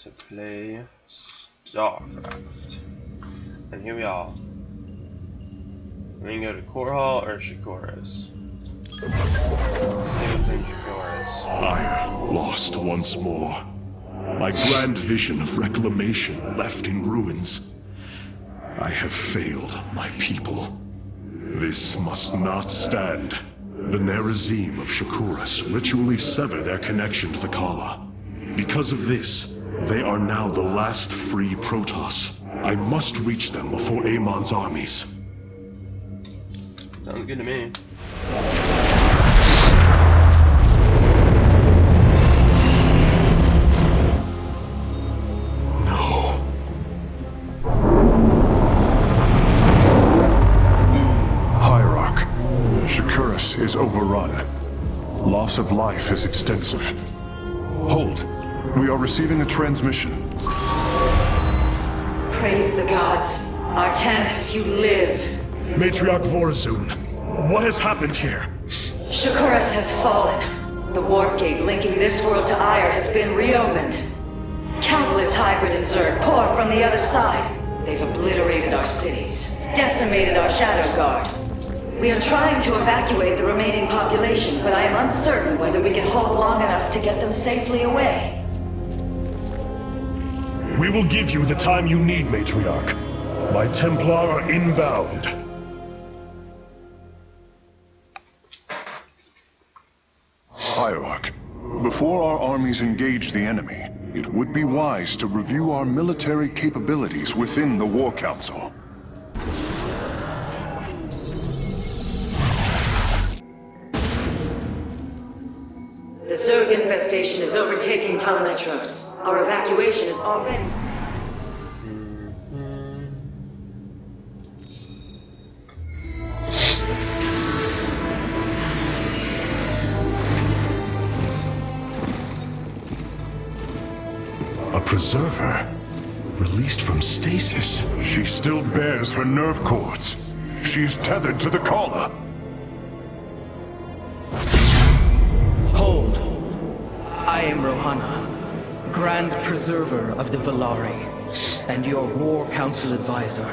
to play StarCraft. And here we are. We're gonna go to Core Hall or Shikora's. Let's see what's in Shikora's. I lost once more. My grand vision of reclamation left in ruins. I have failed my people. This must not stand. The Nerazim of Shikoras ritually sever their connection to the Kala. Because of this, they are now the last free Protoss. I must reach them before Amon's armies. Sounds good to me. No. Hierarch, Shikuras is overrun. Loss of life is extensive. Hold. We are receiving a transmission. Praise the gods. Artanis, you live. Matriarch Vorazun, what has happened here? Shikuras has fallen. The warp gate linking this world to Ire has been reopened. Countless hybrid and Zerg pour from the other side. They've obliterated our cities, decimated our Shadow Guard. We are trying to evacuate the remaining population, but I am uncertain whether we can hold long enough to get them safely away. We will give you the time you need, Matriarch. My Templar are inbound. Hierarch, before our armies engage the enemy, it would be wise to review our military capabilities within the War Council. The Zerg infestation is overtaking Talametros. Our evacuation is already... A preserver? Released from stasis? She still bears her nerve cords. She is tethered to the Kala. Hold. I am Rohana, Grand Preserver of the Valari, and your War Council Advisor.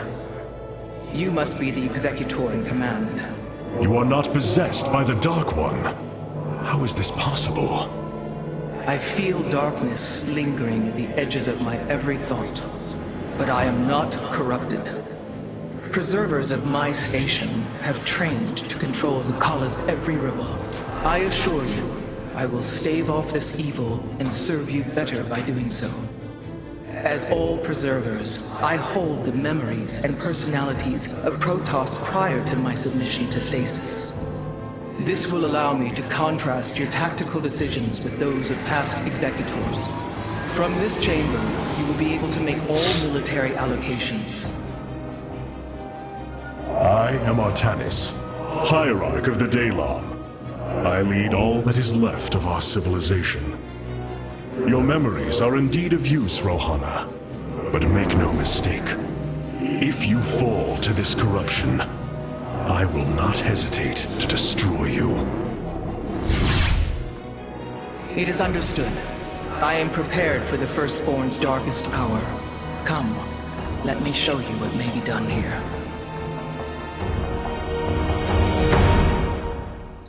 You must be the Executor in command. You are not possessed by the Dark One. How is this possible? I feel darkness lingering at the edges of my every thought, but I am not corrupted. Preservers of my station have trained to control the Kala's every ripple. I assure you, I will stave off this evil and serve you better by doing so. As all preservers, I hold the memories and personalities of Protoss prior to my submission to stasis. This will allow me to contrast your tactical decisions with those of past executors. From this chamber, you will be able to make all military allocations. I am Artanis, Hierarch of the Daylom. I lead all that is left of our civilization. Your memories are indeed of use, Rohana. But make no mistake. If you fall to this corruption, I will not hesitate to destroy you. It is understood. I am prepared for the Firstborn's darkest hour. Come, let me show you what may be done here.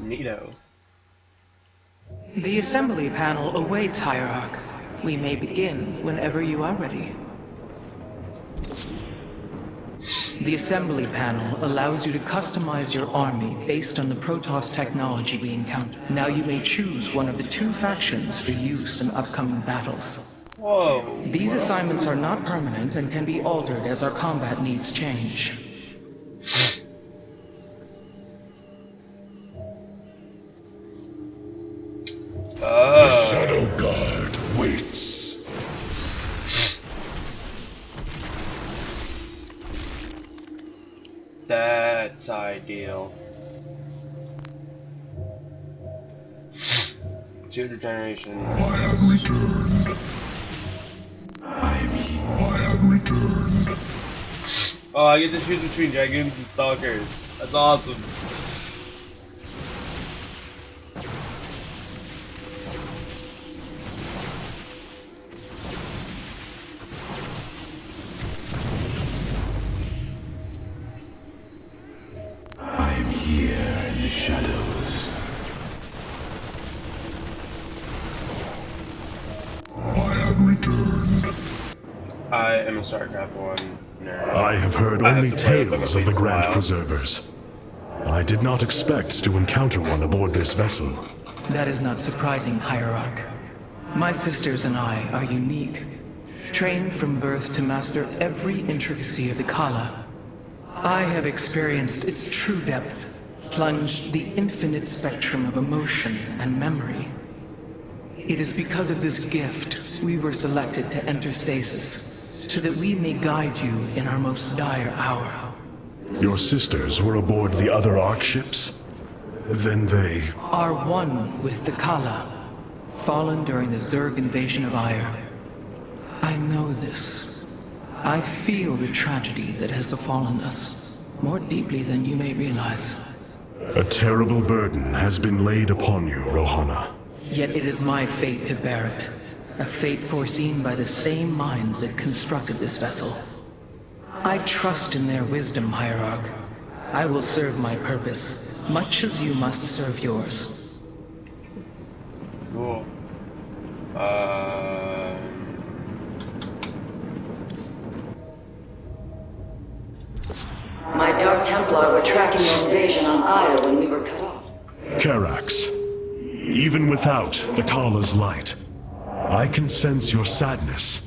Neato. The assembly panel awaits, Hierarch. We may begin whenever you are ready. The assembly panel allows you to customize your army based on the Protoss technology we encounter. Now you may choose one of the two factions for use in upcoming battles. Whoa. These assignments are not permanent and can be altered as our combat needs change. The Shadow Guard waits. That's ideal. Shooter generation. I have returned. I have returned. Oh, I get to choose between Dragoons and Stalkers. That's awesome. shadows. I have returned. I am a StarCraft 1 nerd. I have heard I have only to play with them tales at of the least a Grand while. Preservers. I did not expect to encounter one aboard this vessel. That is not surprising, Hierarch. My sisters and I are unique, trained from birth to master every intricacy of the Kala. I have experienced its true depth, plunged the infinite spectrum of emotion and memory. It is because of this gift we were selected to enter stasis, so that we may guide you in our most dire hour. Your sisters were aboard the other Ark ships? Then they... Are one with the Kala, fallen during the Zerg invasion of Aiur. I know this. I feel the tragedy that has befallen us, more deeply than you may realize. A terrible burden has been laid upon you, Rohana. Yet it is my fate to bear it. A fate foreseen by the same minds that constructed this vessel. I trust in their wisdom, Hierarch. I will serve my purpose, much as you must serve yours. Cool. My Dark Templar were tracking your invasion on Aiur when we were cut off. Karax, even without the Kala's light, I can sense your sadness,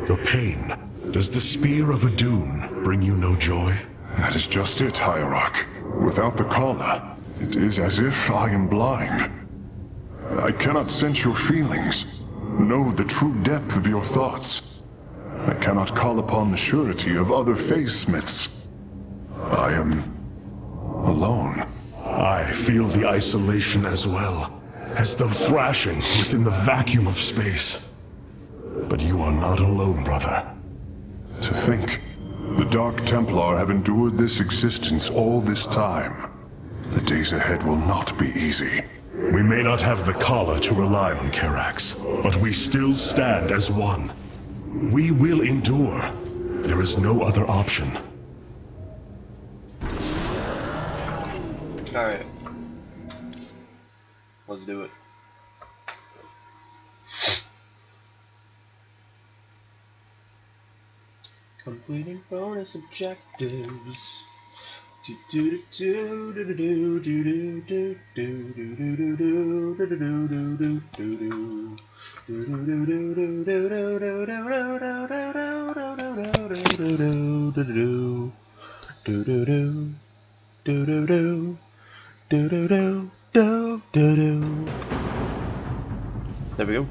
your pain. Does the Spear of Adun bring you no joy? That is just it, Hierarch. Without the Kala, it is as if I am blind. I cannot sense your feelings, know the true depth of your thoughts. I cannot call upon the surety of other phase-smiths. I am alone. I feel the isolation as well, as though thrashing within the vacuum of space. But you are not alone, brother. To think, the Dark Templar have endured this existence all this time. The days ahead will not be easy. We may not have the Kala to rely on, Karax, but we still stand as one. We will endure. There is no other option. Alright. Let's do it. Completing bonus objectives. There we go.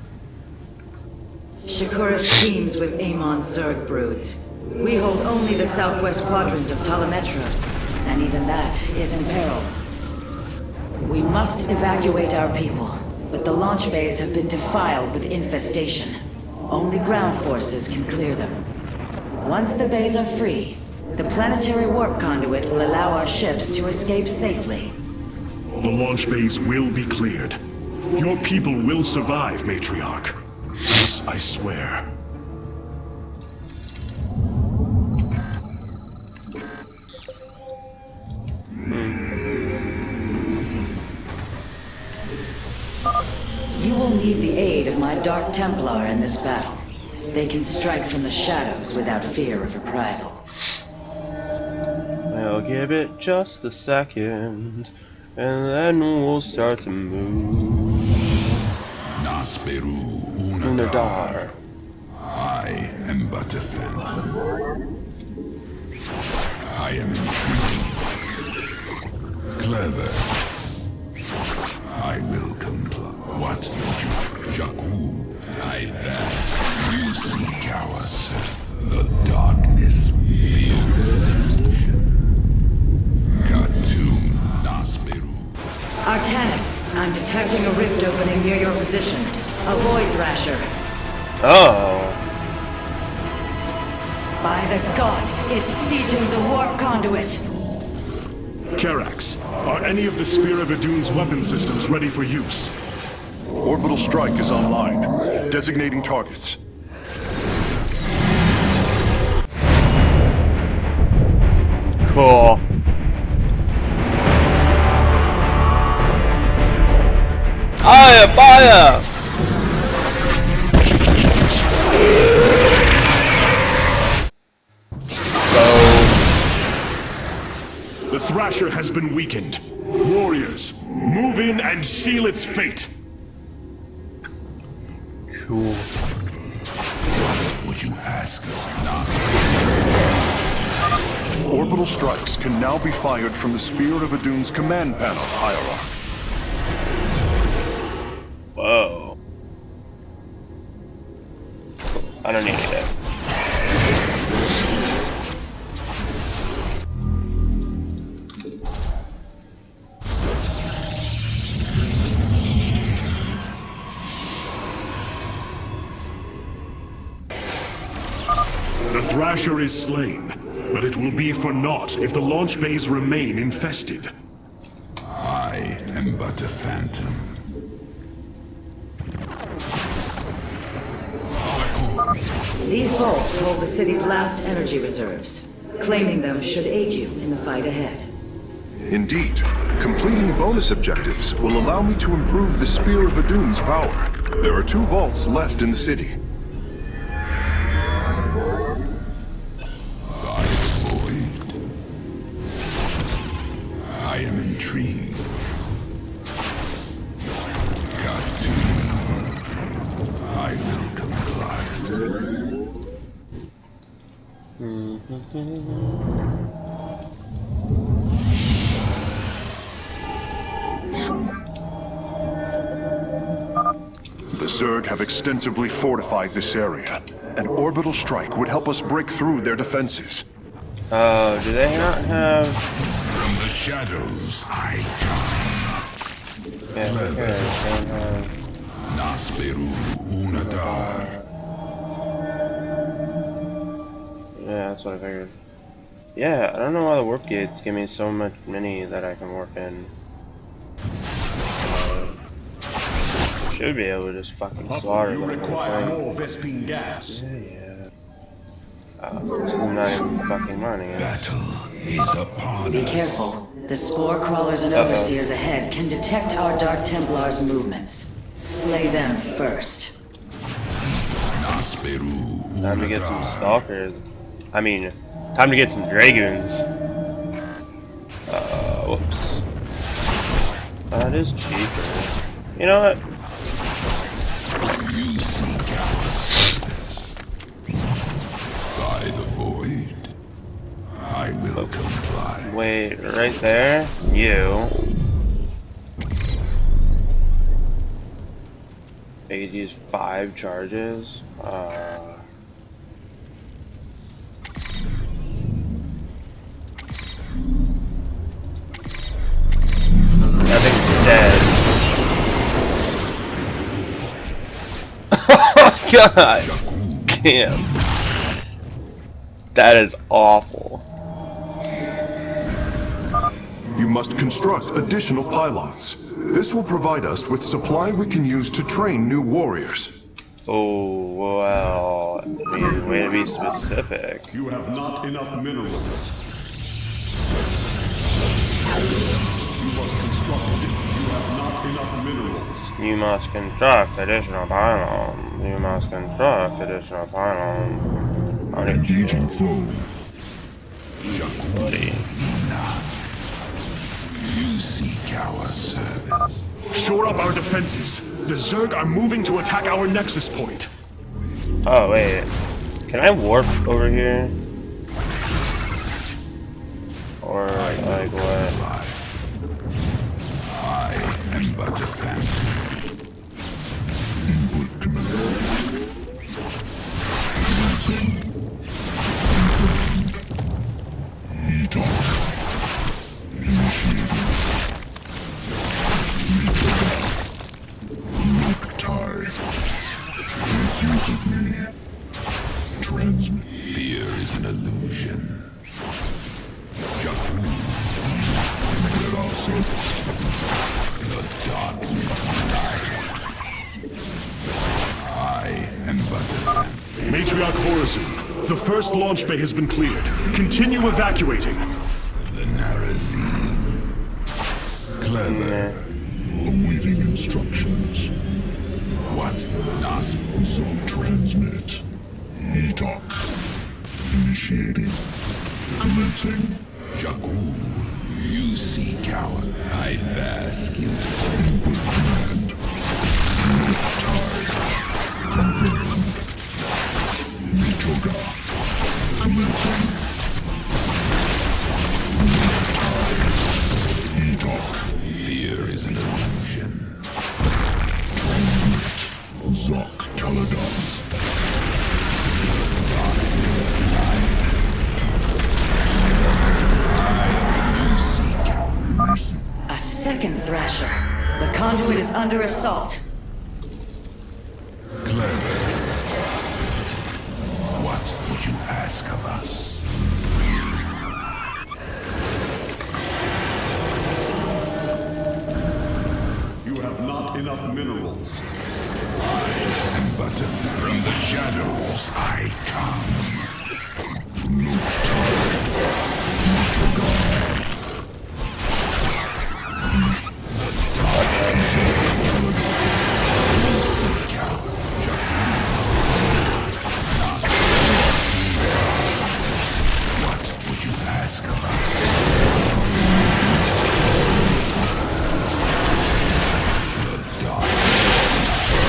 Shakuras teams with Amon's Zerg broods. We hold only the southwest quadrant of Talametros, and even that is in peril. We must evacuate our people, but the launch bays have been defiled with infestation. Only ground forces can clear them. Once the bays are free, the planetary warp conduit will allow our ships to escape safely. The launch bays will be cleared. Your people will survive, Matriarch. This I swear. You will need the aid of my Dark Templar in this battle. They can strike from the shadows without fear of reprisal. I'll give it just a second, and then we'll start to move. Nasperu In the Unadar. dark. I am but a phantom. I am intriguing. Clever. I will comply. What? Jakku? I bet. You seek ours. The darkness feels illusion. Katum Nasperu. Artanis, I'm detecting a rift opening near your position. Avoid Thrasher. Oh. By the gods, it's sieging the warp conduit. Karax, are any of the Spear of Adun's weapon systems ready for use? Orbital strike is online. Designating targets. Cool. Fire! Fire! The Thrasher has been weakened. Warriors, move in and seal its fate. Cool. Would you ask, Orbital strikes can now be fired from the Spear of Adun's command panel, Hierarch. Whoa. I don't need it. The Thrasher is slain, but it will be for naught if the launch bays remain infested. I am but a phantom. These vaults hold the city's last energy reserves. Claiming them should aid you in the fight ahead. Indeed, completing bonus objectives will allow me to improve the Spear of Adun's power. There are 2 vaults left in the city. By the void. I am intrigued. Got to. I will comply. The Zerg have extensively fortified this area. An orbital strike would help us break through their defenses. Oh, do they not have... From the shadows I come. Yeah, okay, they don't have... Nasperu Unadar. Yeah, that's what I figured. Yeah, I don't know why the warp gates give me so many that I can warp in. Should be able to just fucking slaughter them. You require more Vespine gas. Yeah. I'm not even fucking running it. Battle is upon Be us. careful. The spore crawlers and overseers ahead can detect our Dark Templars' movements. Slay them first. Nasperu Time to get some Unadar. stalkers. I mean, time to get some dragoons. Whoops. That is cheaper. You know what? You seek our service. By the void. I will comply. Wait, right there? You. I could use 5 charges. That thing's dead. Oh god! Damn. That is awful. You must construct additional pylons. This will provide us with supply we can use to train new warriors. Oh, well, I mean, way to be specific. You have not enough minerals. You must construct minerals. You must construct additional pylons. You must construct additional pylons. Engaging foe. Buddy. You seek our service. Shore up our defenses. The Zerg are moving to attack our nexus point. Oh, wait. Can I warp over here? Or, like, what? I am but a phantom. Input command. Meet on. Transmit. Fear is an illusion. Jakku. There are six. The darkness lies. I am but a phantom. Matriarch Horizon, the first launch bay has been cleared. Continue evacuating. The Narazine. Clever. Awaiting instruction. What? Nas? So transmit. Etok. Initiating. Commencing. Jakul. You sea coward. I bask in Input command. Tide. Confirmed. Mitoga. Commencing. Etok. fear is an illusion. Transmit. Zok Teledos. You sea coward. A second Thrasher. The conduit is under assault. Clever. What would you ask of us? You have not enough minerals. But from the shadows I come. What would you ask of us? The dark.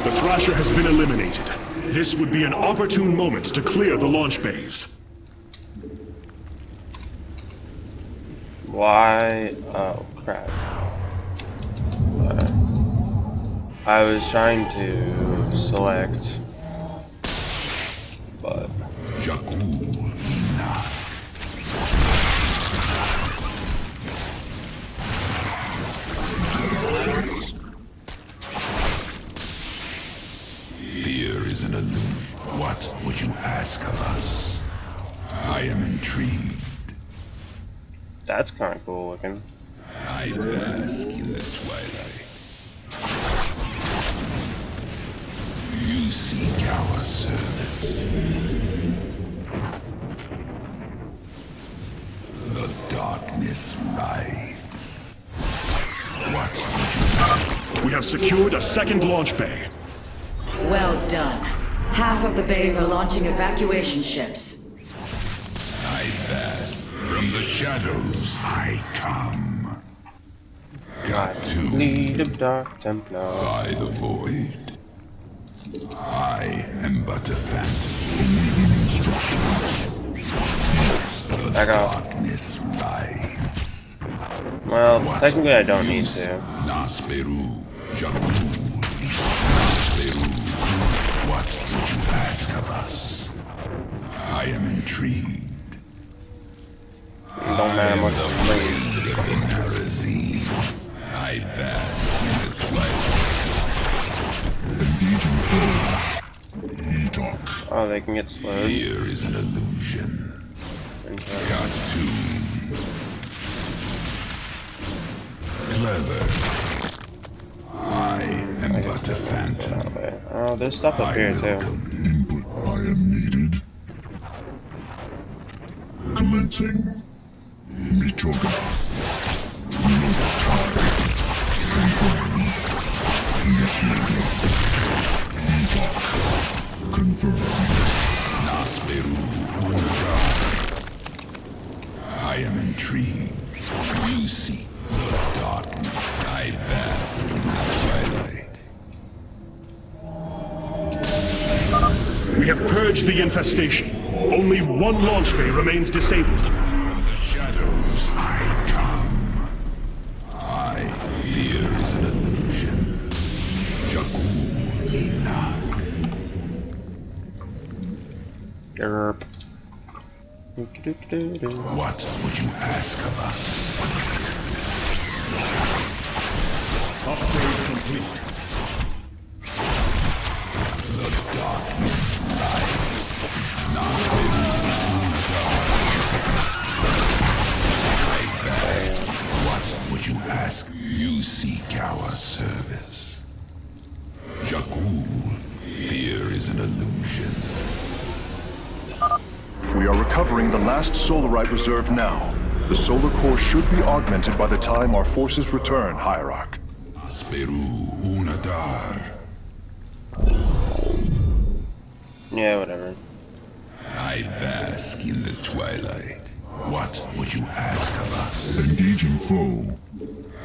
The Thrasher has been eliminated. This would be an opportune moment to clear the launch bays. Why? Oh, crap. I was trying to select, but Jakul Ina. Fear is an illusion. What would you ask of us? I am intrigued. that's kind of cool looking. I bask in the twilight. You seek our service. The darkness rides. What would you ask? We have secured a second launch bay. Well done. Half of the bays are launching evacuation ships. I bask. From the shadows I come. Got to Need of Dark Templar. by the void. I am but a phantom. The Back off. darkness rides. Well, What technically I don't need use to. Nasperu, Jakul, Nasperu. What would you ask of us? I am intrigued. Don't matter much to me. Lead of the Narazine. I bask in the twilight. Etok. Oh, they can get slowed. Fear is an illusion. Okay. Cartoon. Clever. I am but a phantom. Wait. Oh, there's stuff up I here will too. come. Input I am needed. Commencing. Mitoga. Confirmed. Nasperu Unaga. I am intrigued. You seek the darkness. I bask in the twilight. We have purged the infestation. Only one launch bay remains disabled. From the shadows I come. Fear is an illusion. Jakul Enoch. Derp. What would you ask of us? Upgrade complete. The darkness rides. Nasperu Unaga. I bask. What would you ask? You seek our service. Jakul, fear is an illusion. We are recovering the last Solarite reserve now. The solar core should be augmented by the time our forces return, Hierarch. Asperu unadar. Yeah, whatever. I bask in the twilight. What would you ask of us? Engaging foe.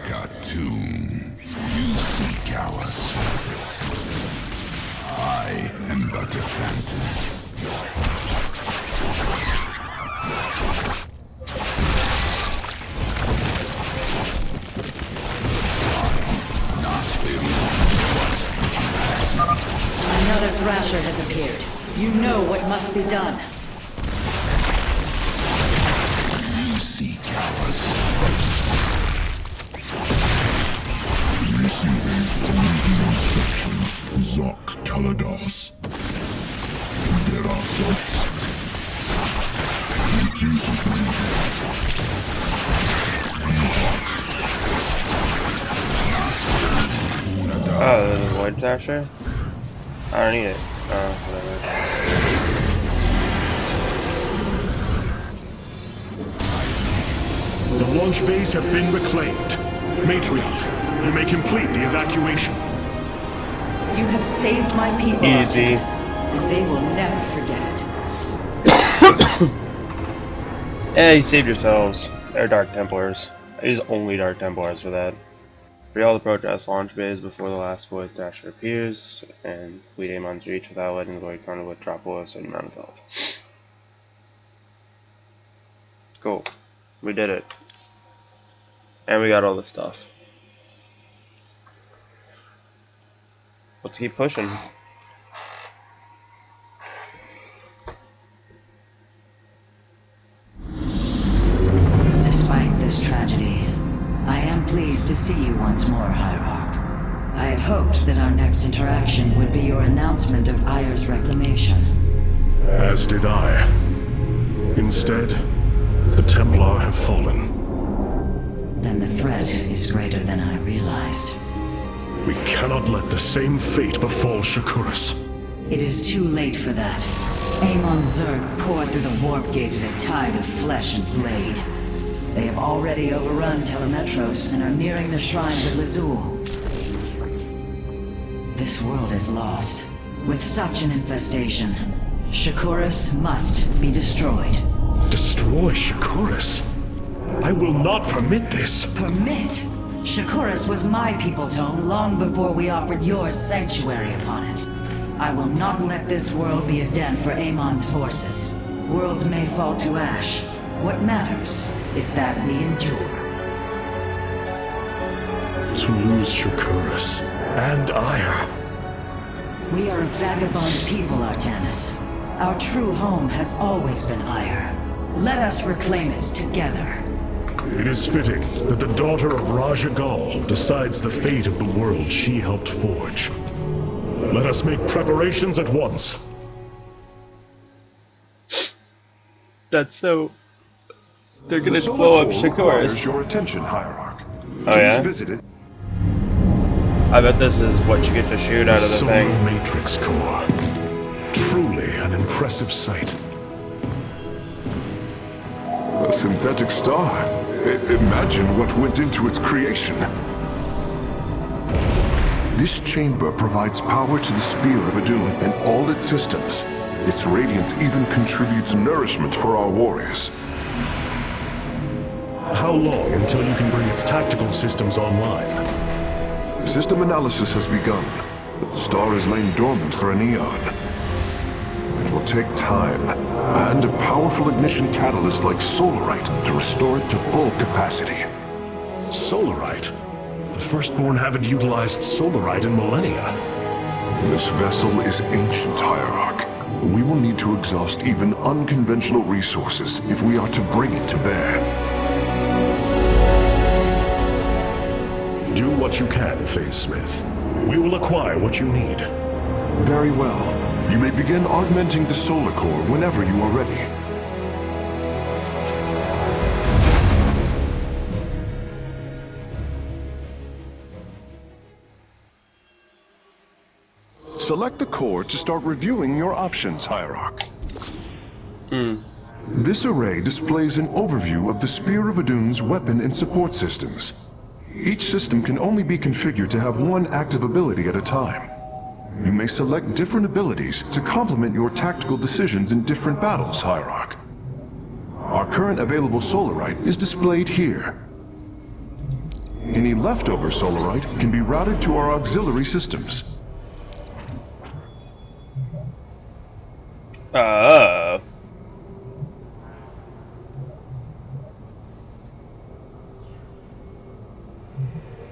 Cartoon. You seek our service. I am but a phantom. Another Thrasher has appeared. You know what must be done. You seek our service. Receiving leading instructions. Zok Kalados. Get our shots. Make use of Oh, there's a Void Thrasher? I don't need it. Oh, whatever. The launch bays have been reclaimed. Matriarch, you may complete the evacuation. You have saved my people, Easy. Artemis, and they will never forget it. Yeah, you saved yourselves. They're Dark Templars. I use only Dark Templars for that. Free all the protest launch bays before the last Void Thrasher appears, and lead Amon's reach without letting the Void Carnival drop below a certain amount of health. Cool. We did it. And we got all the stuff. Let's keep pushing. Despite this tragedy, I am pleased to see you once more, Hierarch. I had hoped that our next interaction would be your announcement of Ayer's reclamation. As did I. Instead, the Templar have fallen. Then the threat is greater than I realized. We cannot let the same fate befall Shakuras. It is too late for that. Amon Zerg poured through the warp gate as a tide of flesh and blade. They have already overrun Telemetros and are nearing the shrines of Lazul. This world is lost. With such an infestation, Shakuras must be destroyed. Destroy Shakuras? I will not permit this. Permit? Shakuras was my people's home long before we offered yours sanctuary upon it. I will not let this world be a den for Amon's forces. Worlds may fall to ash. What matters is that we endure. To lose Shakuras and Ire. We are a vagabond people, Artanis. Our true home has always been Ire. Let us reclaim it together. It is fitting that the daughter of Raja Gal decides the fate of the world she helped forge. Let us make preparations at once. That's so... They're gonna The blow up solar core requires Shakuras. your attention, Hierarch. Oh, yeah? Please visit it. I bet this is what you get to shoot out of the Solar thing. Matrix Core. Truly an impressive sight. A synthetic star. Imagine what went into its creation. This chamber provides power to the Spear of Adun and all its systems. Its radiance even contributes nourishment for our warriors. How long until you can bring its tactical systems online? System analysis has begun, but the star has lain dormant for an eon. It will take time, and a powerful ignition catalyst like Solarite to restore it to full capacity. Solarite? The Firstborn haven't utilized Solarite in millennia. This vessel is ancient, Hierarch. We will need to exhaust even unconventional resources if we are to bring it to bear. Do what you can, Phase Smith. We will acquire what you need. Very well. You may begin augmenting the solar core whenever you are ready. Select the core to start reviewing your options, Hierarch. This array displays an overview of the Spear of Adun's weapon and support systems. Each system can only be configured to have one active ability at a time. You may select different abilities to complement your tactical decisions in different battles, Hierarch. Our current available Solarite is displayed here. Any leftover Solarite can be routed to our auxiliary systems.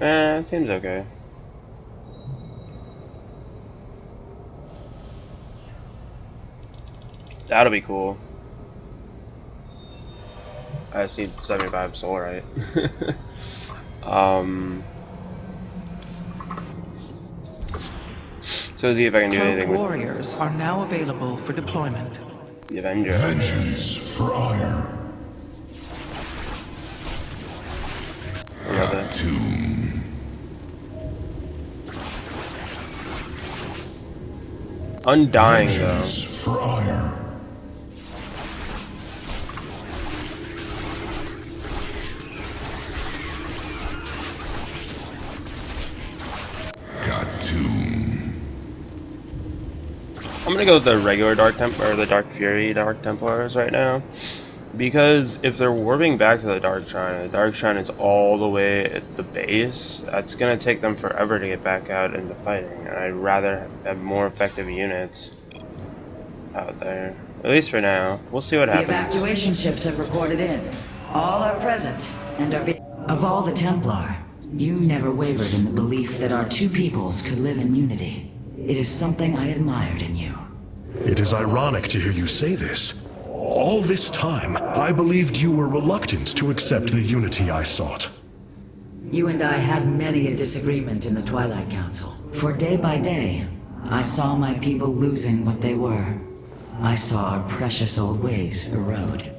It seems okay. That'll be cool. I just need 75 Solarite. So see if I can do anything with warriors are now available for deployment. the Avenger. Vengeance for ire. Cartoon. Undying Vengeance for ire. Cartoon. I'm gonna go with the regular Dark Templar, or the Dark Fury Dark Templars right now, because if they're warping back to the Dark Shrine is all the way at the base. That's gonna take them forever to get back out into fighting, and I'd rather have more effective units out there. At least for now. We'll see what The happens. evacuation ships have reported in. All are present and are being... Of all the Templar, you never wavered in the belief that our two peoples could live in unity. It is something I admired in you. It is ironic to hear you say this. All this time, I believed you were reluctant to accept the unity I sought. You and I had many a disagreement in the Twilight Council. For day by day, I saw my people losing what they were. I saw our precious old ways erode.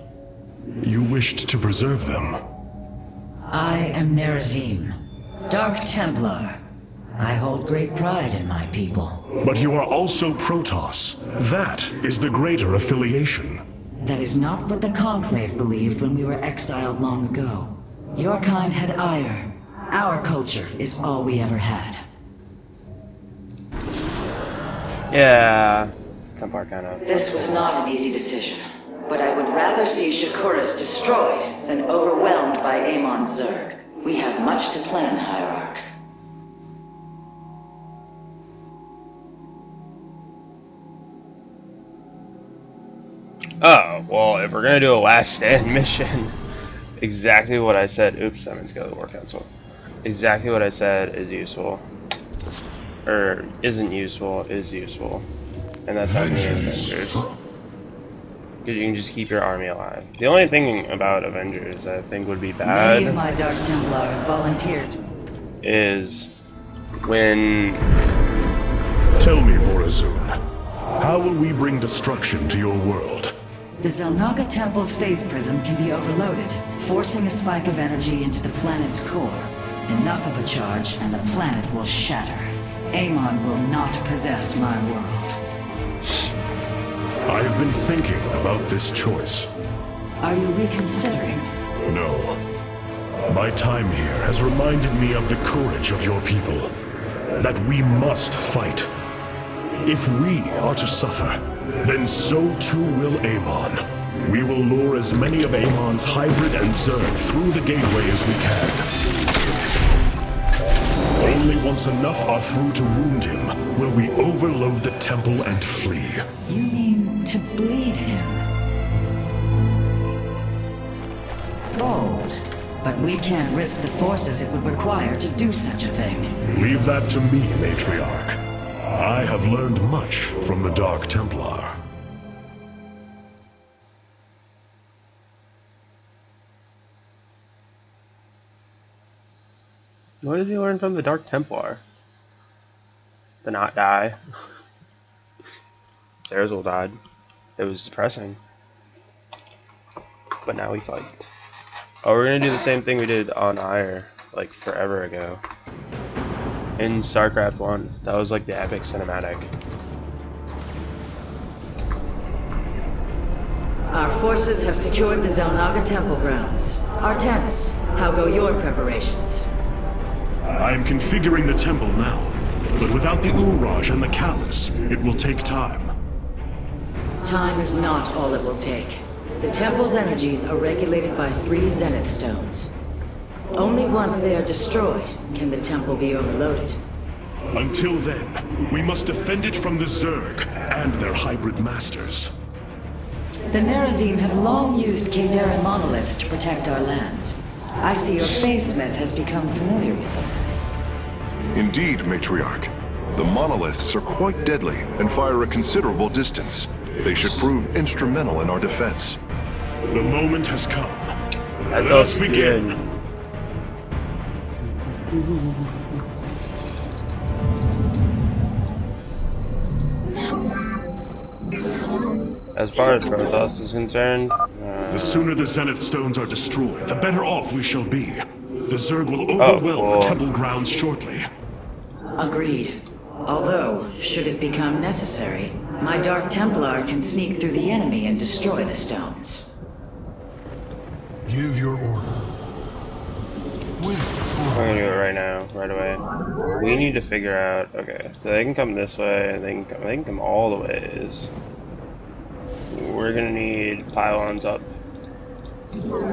You wished to preserve them. I am Nerazim, Dark Templar. I hold great pride in my people. But you are also Protoss. That is the greater affiliation. That is not what the Conclave believed when we were exiled long ago. Your kind had ire. Our culture is all we ever had. Yeah. Templar kind of. This was not an easy decision, but I would rather see Shakuras destroyed than overwhelmed by Amon Zerg. We have much to plan, Hierarch. Oh, well, if we're gonna do a last stand mission, exactly what I said. Oops, I meant to go to the War Council. Exactly what I said is useful. Or isn't useful, is useful. And that's how many Avengers. Because you can just keep your army alive. The only thing about Avengers that I think would be Many of bad my Dark Templar have volunteered. is when... Tell me, Vorazun, how will we bring destruction to your world? The Zelnaga Temple's phase prism can be overloaded, forcing a spike of energy into the planet's core. Enough of a charge, and the planet will shatter. Amon will not possess my world. I have been thinking about this choice. Are you reconsidering? No. My time here has reminded me of the courage of your people. That we must fight. If we are to suffer, then so too will Amon. We will lure as many of Amon's hybrid and Zerg through the gateway as we can. Only once enough are through to wound him will we overload the temple and flee. You mean to bleed him? Bold. But we can't risk the forces it would require to do such a thing. Leave that to me, Matriarch. I have learned much from the Dark Templar. What did you learn from the Dark Templar? To not die. Zerzal died. It was depressing. But now we fight. Oh, we're gonna do the same thing we did on Ire, like forever ago. In StarCraft 1. That was like the epic cinematic. Our forces have secured the Zelnaga temple grounds. Artemis, how go your preparations? I am configuring the temple now, but without the Uraj and the Callus, it will take time. Time is not all it will take. The temple's energies are regulated by 3 Zenith stones. Only once they are destroyed can the temple be overloaded. Until then, we must defend it from the Zerg and their hybrid masters. The Nerazim have long used Kadaran monoliths to protect our lands. I see your Phase-Smith has become familiar with them. Indeed, Matriarch. The monoliths are quite deadly and fire a considerable distance. They should prove instrumental in our defense. The moment has come. Let us begin. As far as Protoss is concerned, The sooner the Zenith stones are destroyed, the better off we shall be. The Zerg will overwhelm the temple grounds shortly. Agreed. Although, should it become necessary, my Dark Templar can sneak through the enemy and destroy the stones. Give your order. I'm gonna do it right now, right away. We need to figure out. Okay, so they can come this way, and they can come all the ways. We're gonna need pylons up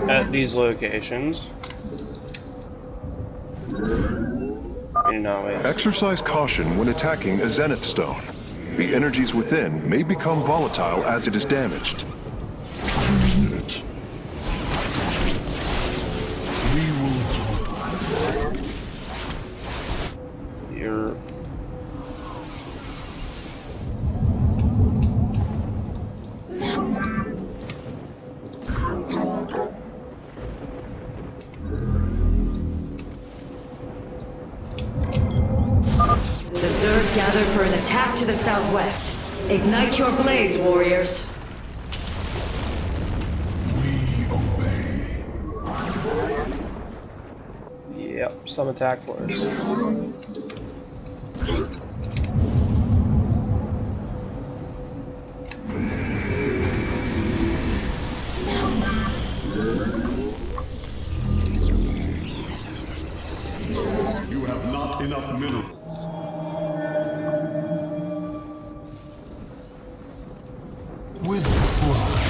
at these locations. Exercise caution when attacking a Zenith stone. The energies within may become volatile as it is damaged. Transmit. We will You're The Zerg gather for an attack to the southwest. Ignite your blades, warriors. we obey. Yep, some attack force. You have not enough minerals. With pride.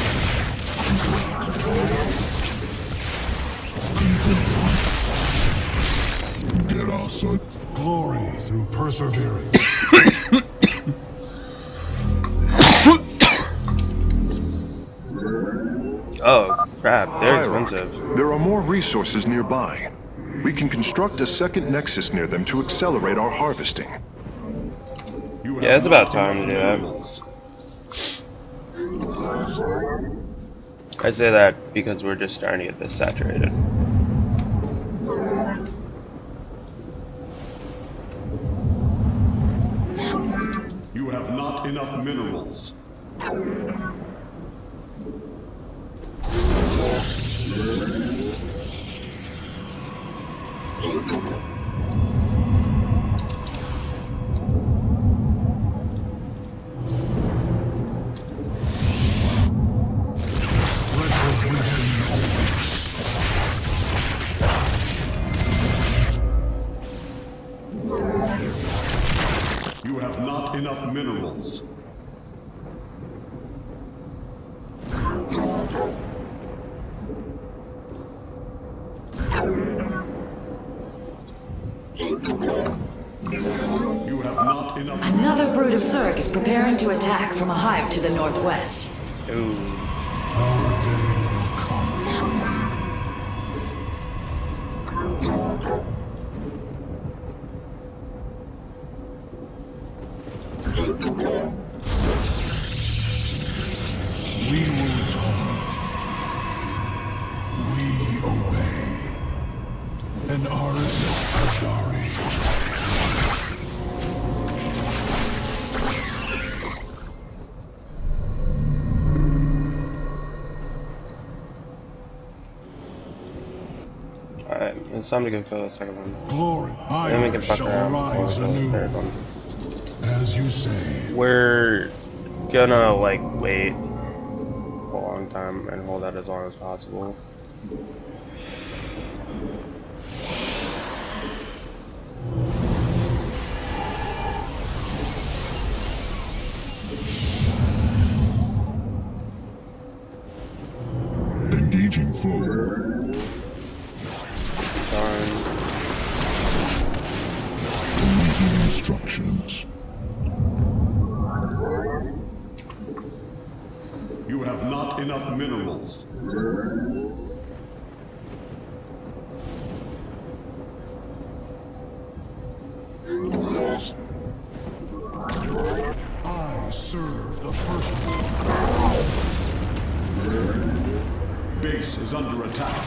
Get us a glory through perseverance. Oh crap, they're Hierarch, expensive. there are more resources nearby. We can construct a second nexus near them to accelerate our harvesting. Yeah, it's about time to do that. I say that because we're just starting to get this saturated. You have not enough minerals. You have not enough minerals. You have not enough. Another brood of Zerg is preparing to attack from a hive to the northwest. Ooh. Our day will come. We will talk. We obey. And ours Adari. Alright, it's time to go kill the second one. Glory, Then we can fuck shall around. rise We'll kill the third anew. one. As you say. We're gonna like wait. Hold on. long time and hold out as long as possible. Engaging foe. Darn. Awaiting instructions. You have not enough minerals. I serve the first. Base is under attack.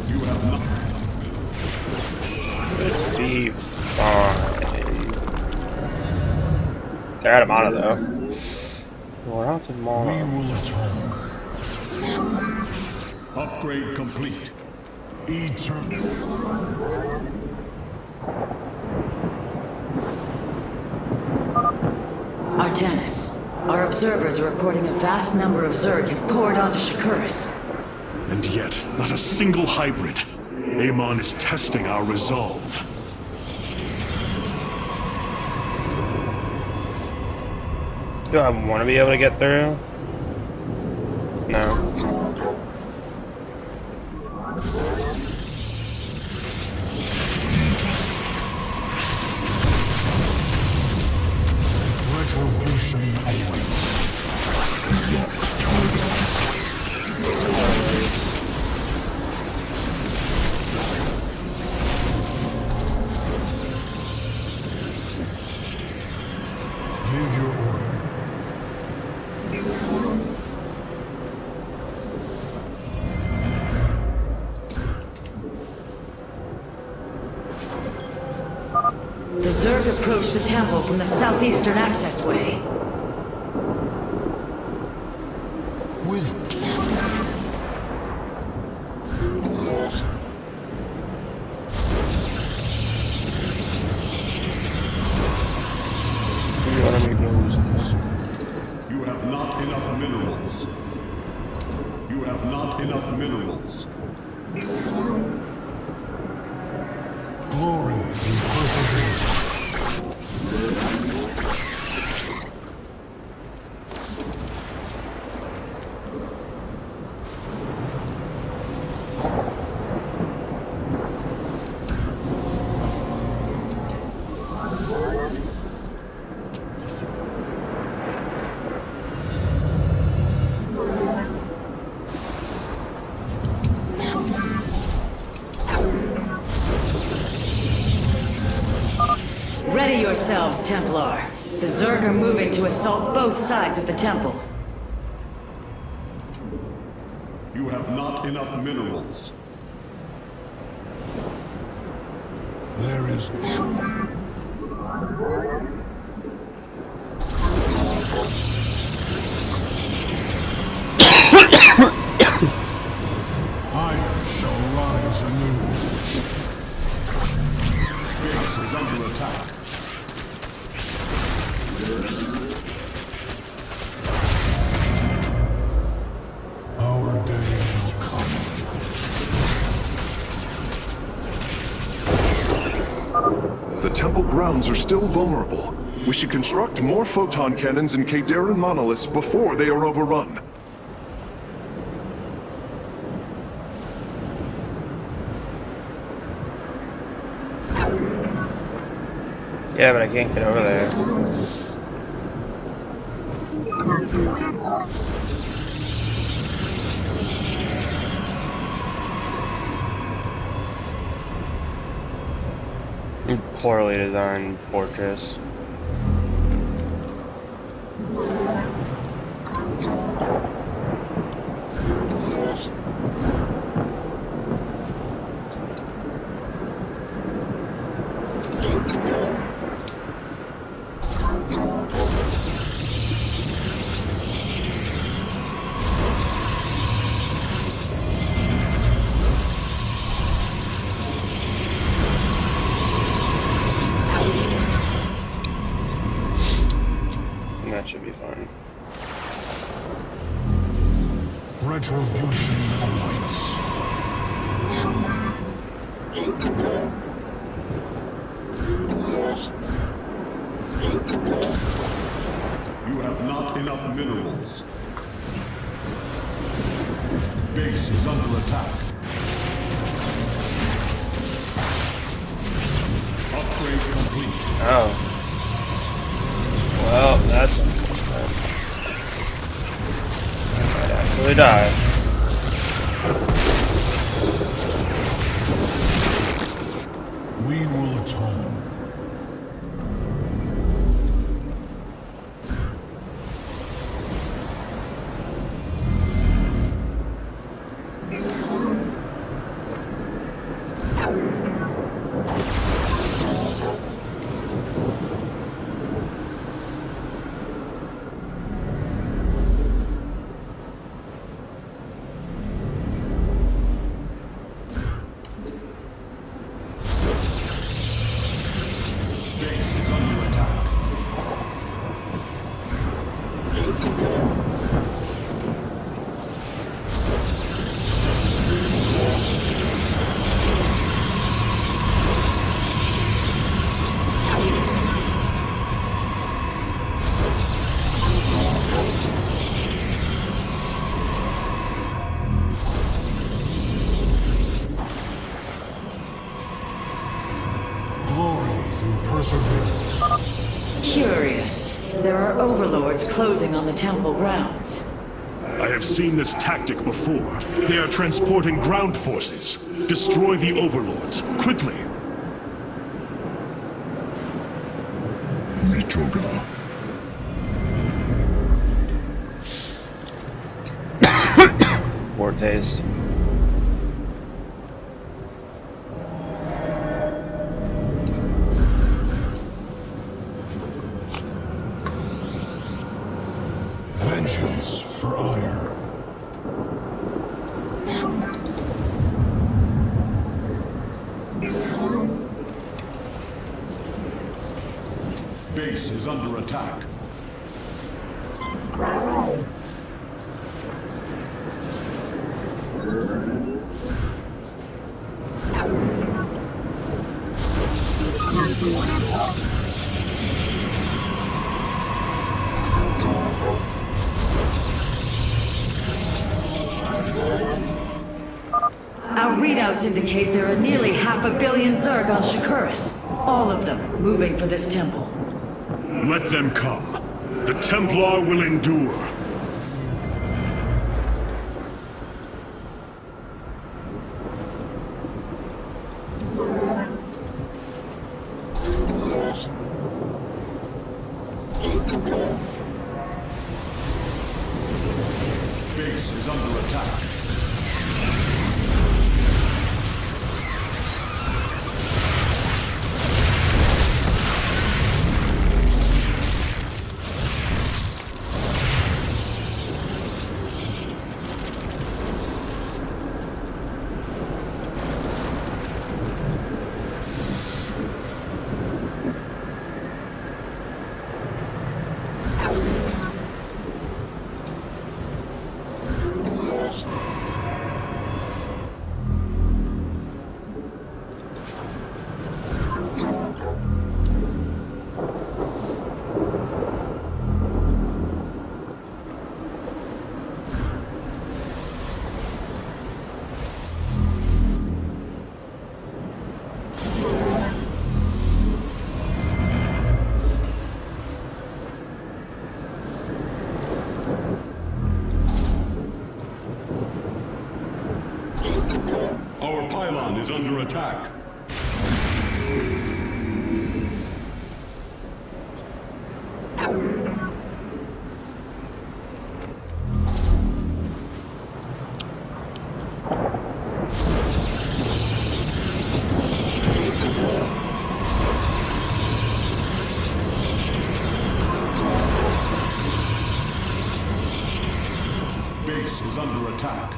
You have not. Be fine. They're out of mana though. We're out of mana. We will return. Upgrade complete. Eternal. Artanis, our observers are reporting a vast number of Zerg have poured onto Shakuris. And yet, not a single hybrid. Amon is testing our resolve. Do I want to be able to get through? No. Retribution awaits. Give your order. The Zerg approach the temple from the southeastern accessway. With You have not enough minerals. You have not enough minerals. glory and perseverance. Ready yourselves, Templar. The Zerg are moving to assault both sides of the temple. You have not enough minerals. There is iron shall rise anew. Base is under attack. Our day will come. The temple grounds are still vulnerable. We should construct more photon cannons and Kadaran monoliths before they are overrun. Yeah, but I can't get over there. Poorly designed fortress. Oh. Well, that's I might actually die. We will atone. Glory through perseverance. Curious. There are overlords closing on the temple grounds. I have seen this tactic before. They are transporting ground forces. Destroy the overlords, quickly. Mitoga. Poor taste. Vengeance for ire. Base is under attack. Our readouts indicate there are nearly 500 million Zerg on Shakuras. All of them moving for this temple. Let them come. The Templar will endure. Base is under attack. Our pylon is under attack. Base is under attack.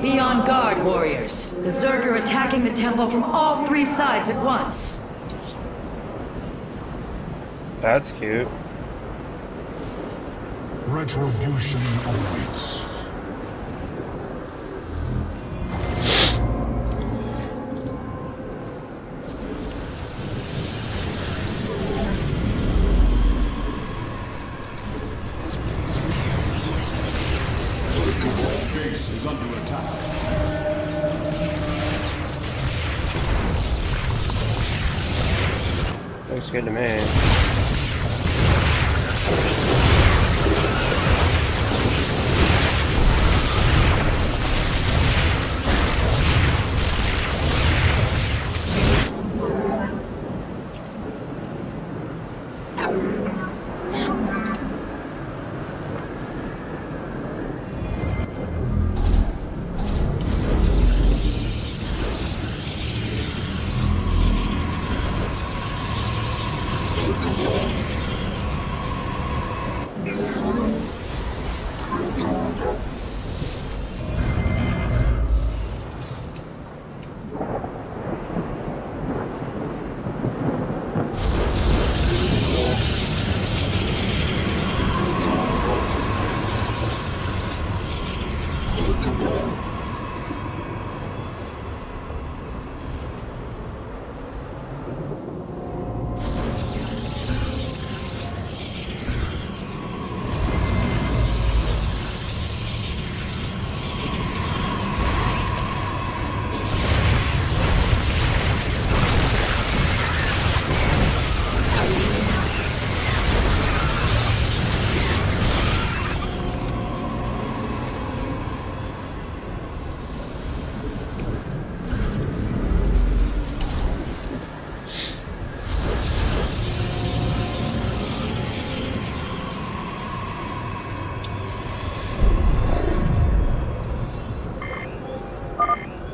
Be on guard, warriors. The Zerg are attacking the temple from all 3 sides at once. That's cute. Retribution awaits. good to me.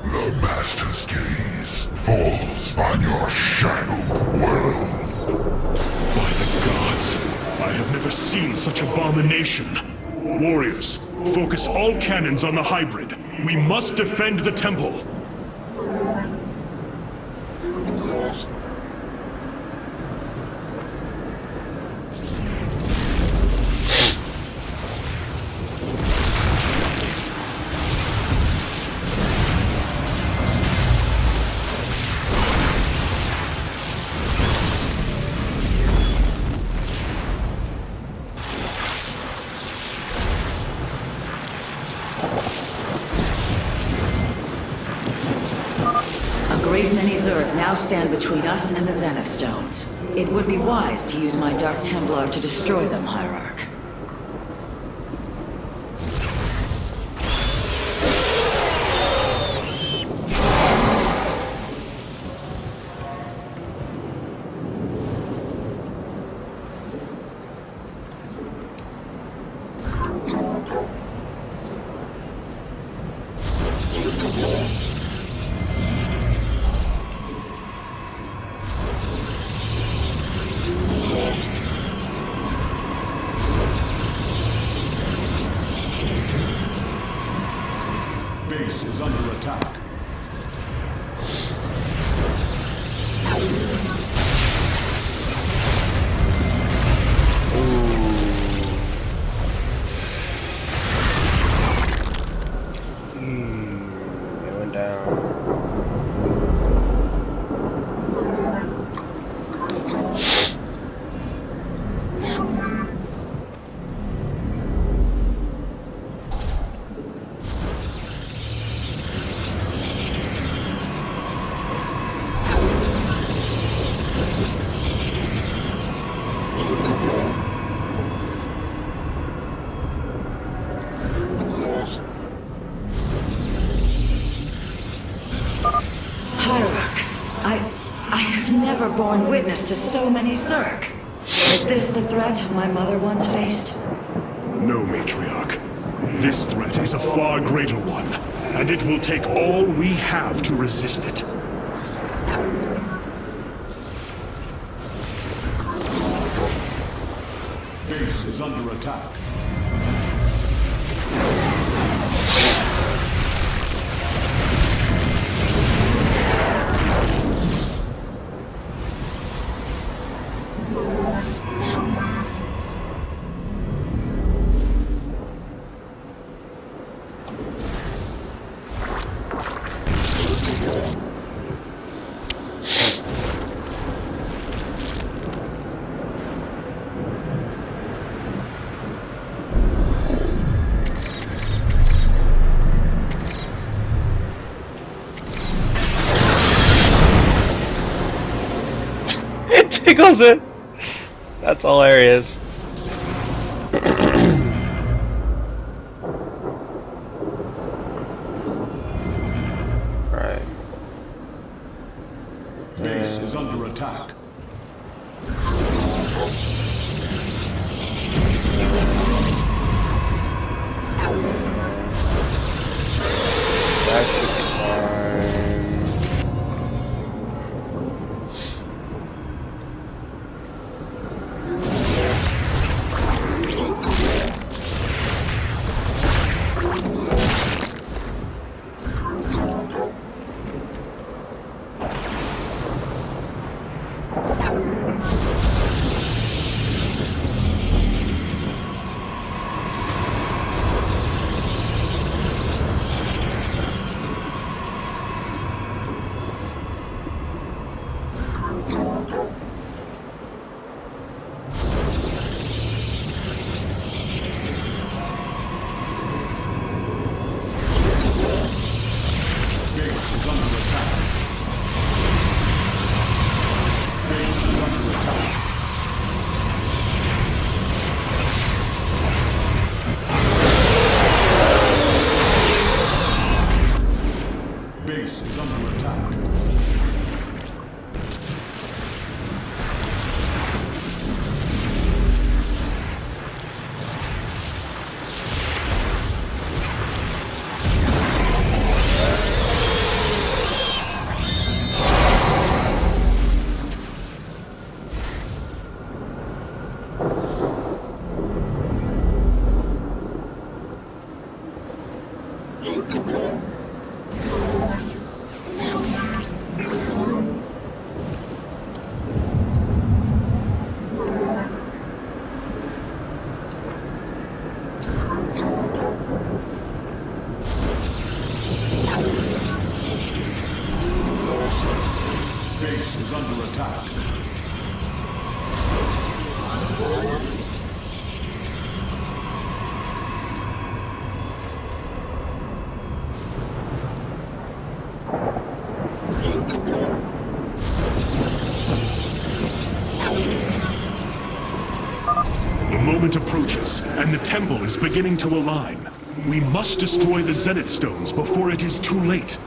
The Master's gaze falls on your shadowed world. By the gods, I have never seen such abomination. Warriors, focus all cannons on the hybrid. We must defend the temple. A great many Zerg now stand between us and the Zenith Stones. It would be wise to use my Dark Templar to destroy them, Hierarch. Base is under attack. Going down. I have never borne witness to so many Zerg. Is this the threat my mother once faced? No, Matriarch. This threat is a far greater one, and it will take all we have to resist it. Base is under attack. kills it. That's hilarious. Alright. Base is under attack. That should be fine. Base is under attack. Base is under attack. The moment approaches, and the temple is beginning to align. We must destroy the Zenith Stones before it is too late.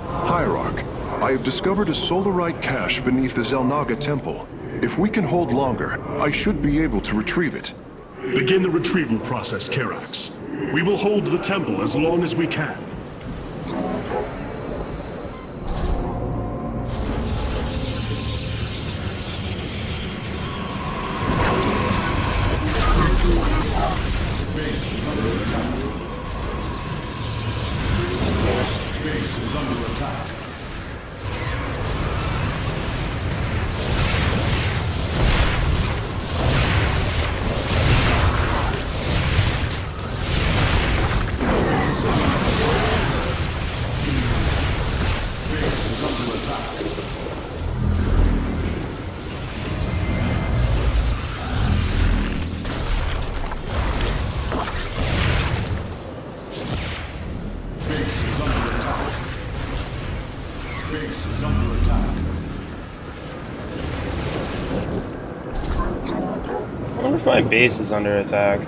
Hierarch, I have discovered a solarite cache beneath the Zelnaga temple. If we can hold longer, I should be able to retrieve it. Begin the retrieval process, Karax. We will hold the temple as long as we can. Base is under attack. Base is under attack. Base is under attack. Base is under attack. Base is under attack. I wonder if my base is under attack.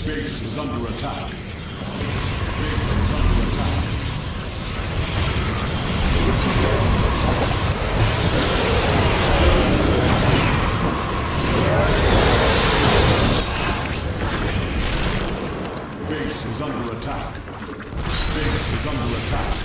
Base is under attack. Base is under attack. Base is under attack. Base is under attack.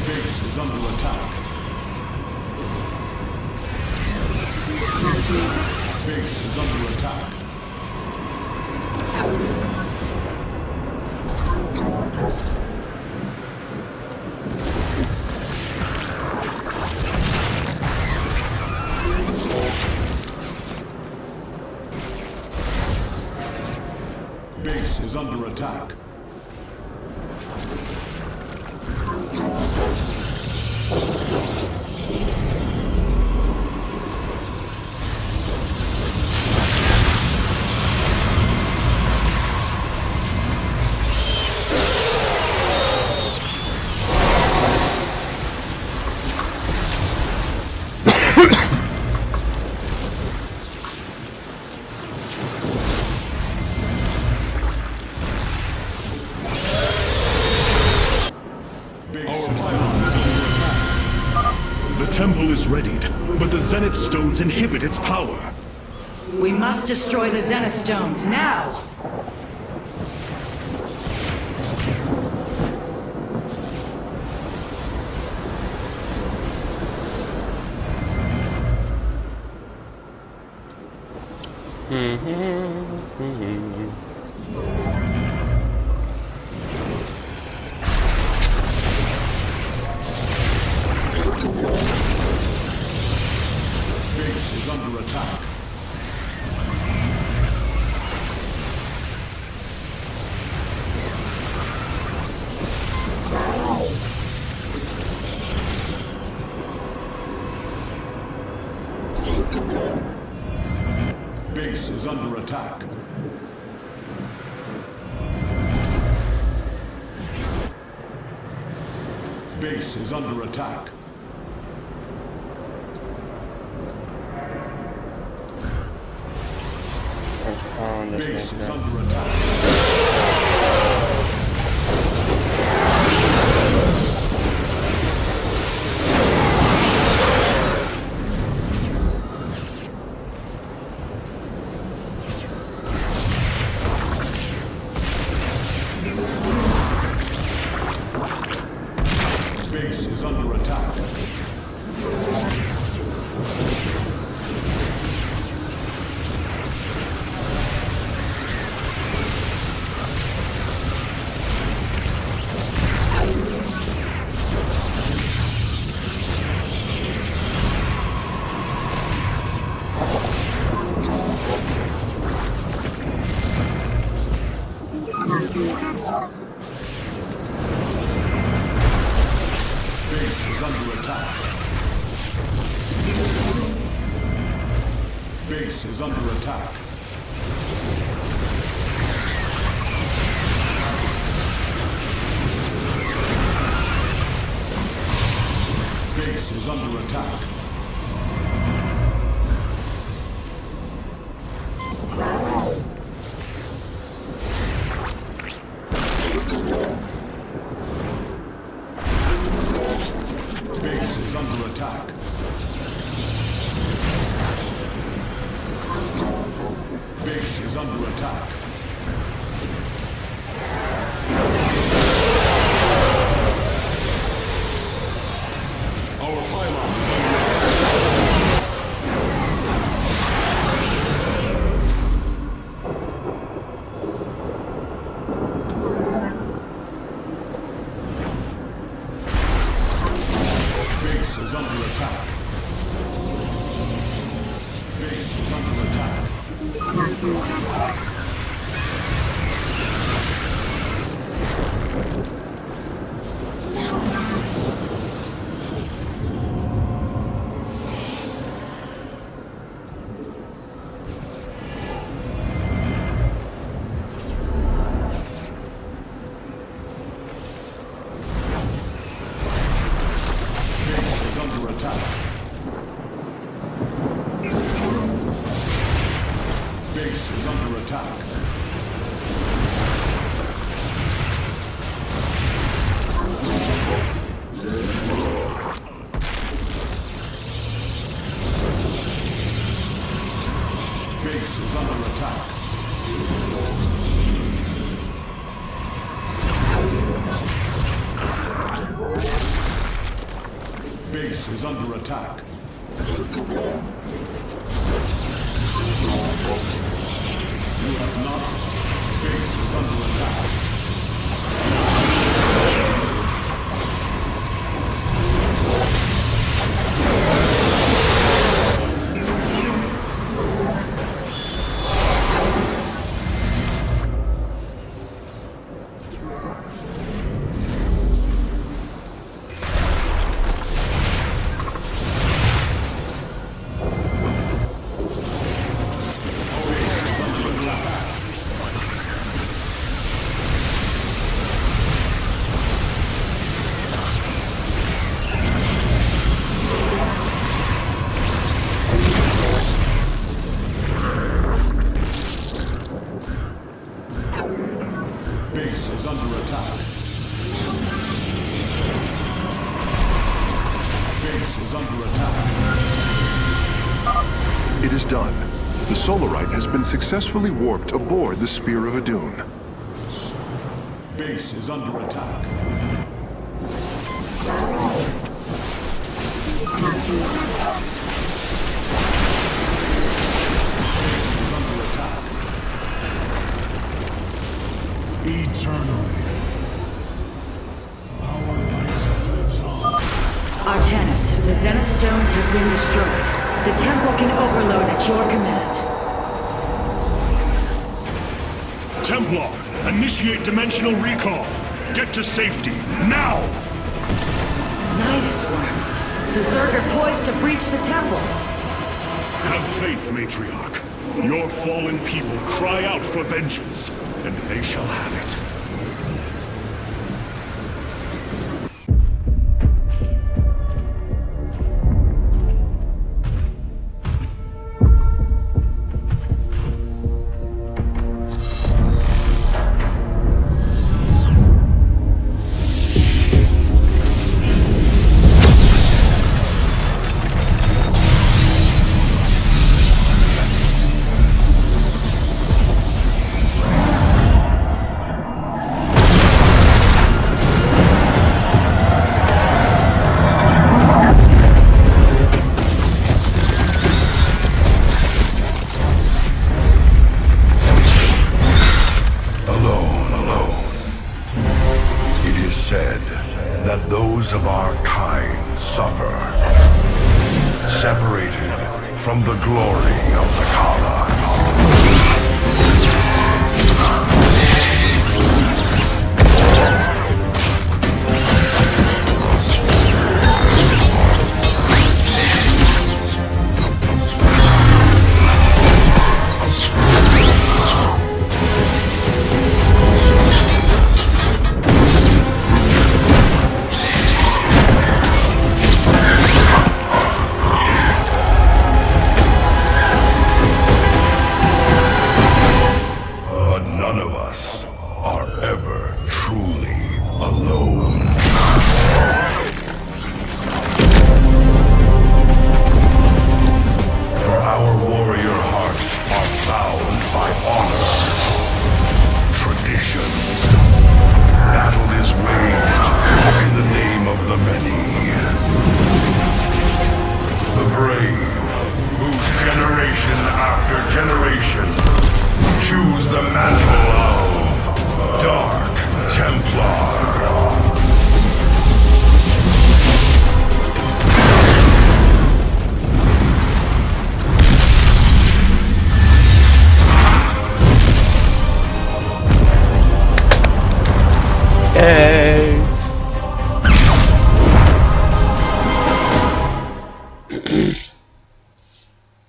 Base is under attack. Base is under attack. Base is under attack. The temple is readied, but the Zenith Stones inhibit its power. We must destroy the Zenith Stones now! Base is under attack. Base is under attack. Base is under attack. Base is under attack. Base is under attack. Base is under attack. Base is under attack. Base is under attack. Base is under attack. Base is under attack. Our pylon is under attack. Base is under attack. Base is under attack. Base is under attack. Base is under attack. Base is under attack. Base is under attack. You have not. Base is under attack. Base is under attack. Base is under attack. It is done. The Solarite has been successfully warped aboard the Spear of Adun. Base is under attack. Eternally. Our light lives on. Artanis, the Zenith Stones have been destroyed. The temple can overload at your command. Templar, initiate dimensional recall. Get to safety, now! Nidus worms. The Zerg are poised to breach the temple. Have faith, Matriarch. Your fallen people cry out for vengeance, and they shall have it. Of our kind suffer, separated from the glory of the Kala.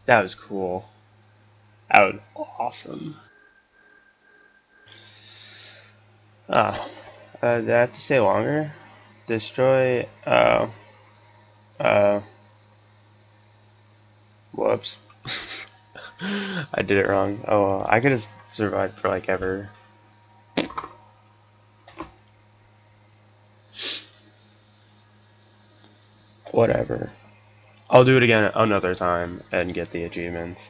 That was cool. That was awesome. Did I have to say longer? Destroy, whoops. I did it wrong. Oh, well, I could have survived for like ever. Whatever. I'll do it again another time and get the achievements.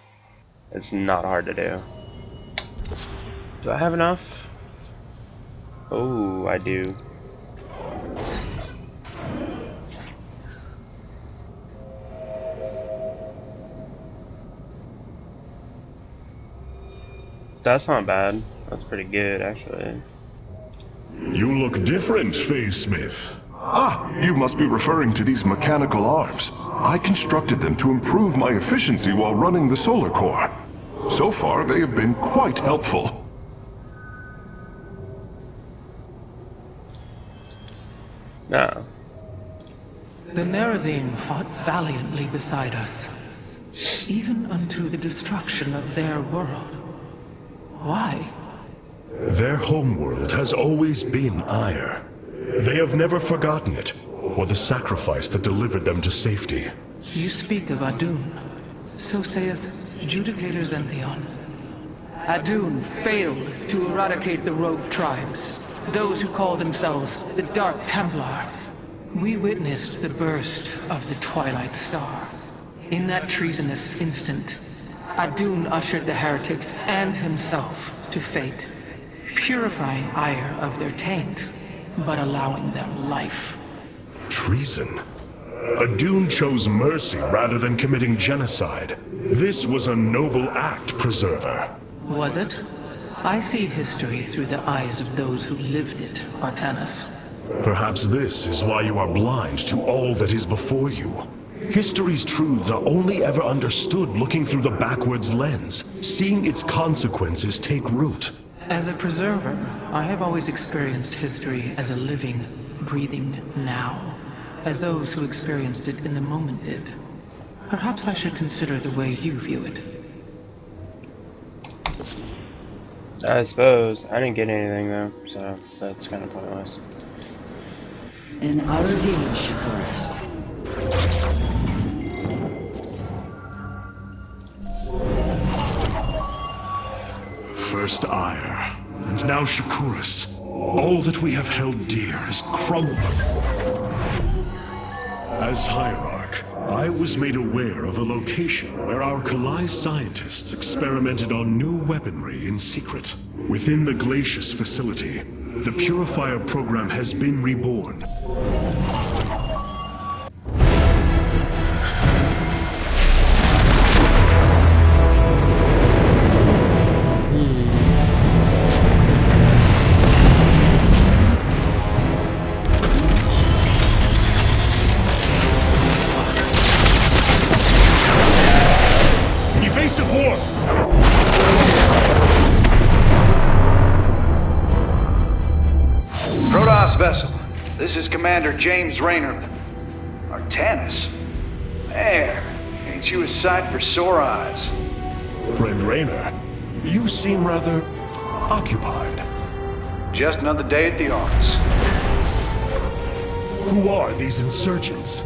It's not hard to do. Do I have enough? Oh, I do. That's not bad. That's pretty good, actually. You look different, Phase Smith. Ah, you must be referring to these mechanical arms. I constructed them to improve my efficiency while running the solar core. So far, they have been quite helpful. No. The Nerazine fought valiantly beside us, even unto the destruction of their world. Why? Their homeworld has always been Ire. They have never forgotten it, or the sacrifice that delivered them to safety. You speak of Adun. So saith Judicator Zentheon. Adun failed to eradicate the rogue tribes, those who call themselves the Dark Templar. We witnessed the burst of the Twilight Star. In that treasonous instant, Adun ushered the heretics and himself to fate, purifying Ire of their taint, but allowing them life. Treason? Adun chose mercy rather than committing genocide. This was a noble act, Preserver. Was it? I see history through the eyes of those who lived it, Artanis. Perhaps this is why you are blind to all that is before you. History's truths are only ever understood looking through the backwards lens, seeing its consequences take root. As a preserver, I have always experienced history as a living, breathing now, as those who experienced it in the moment did. Perhaps I should consider the way you view it. I suppose. I didn't get anything though, so that's kind of pointless. An Aradin, Shakuras. First Ire, and now Shakuras. All that we have held dear is crumbled. As Hierarch, I was made aware of a location where our Kalai scientists experimented on new weaponry in secret. Within the Glacius facility, the Purifier program has been reborn. Evasive war! Protoss vessel, this is Commander James Rayner. Artanis? Man, ain't you a sight for sore eyes? Friend Rayner, you seem rather occupied. Just another day at the office. Who are these insurgents?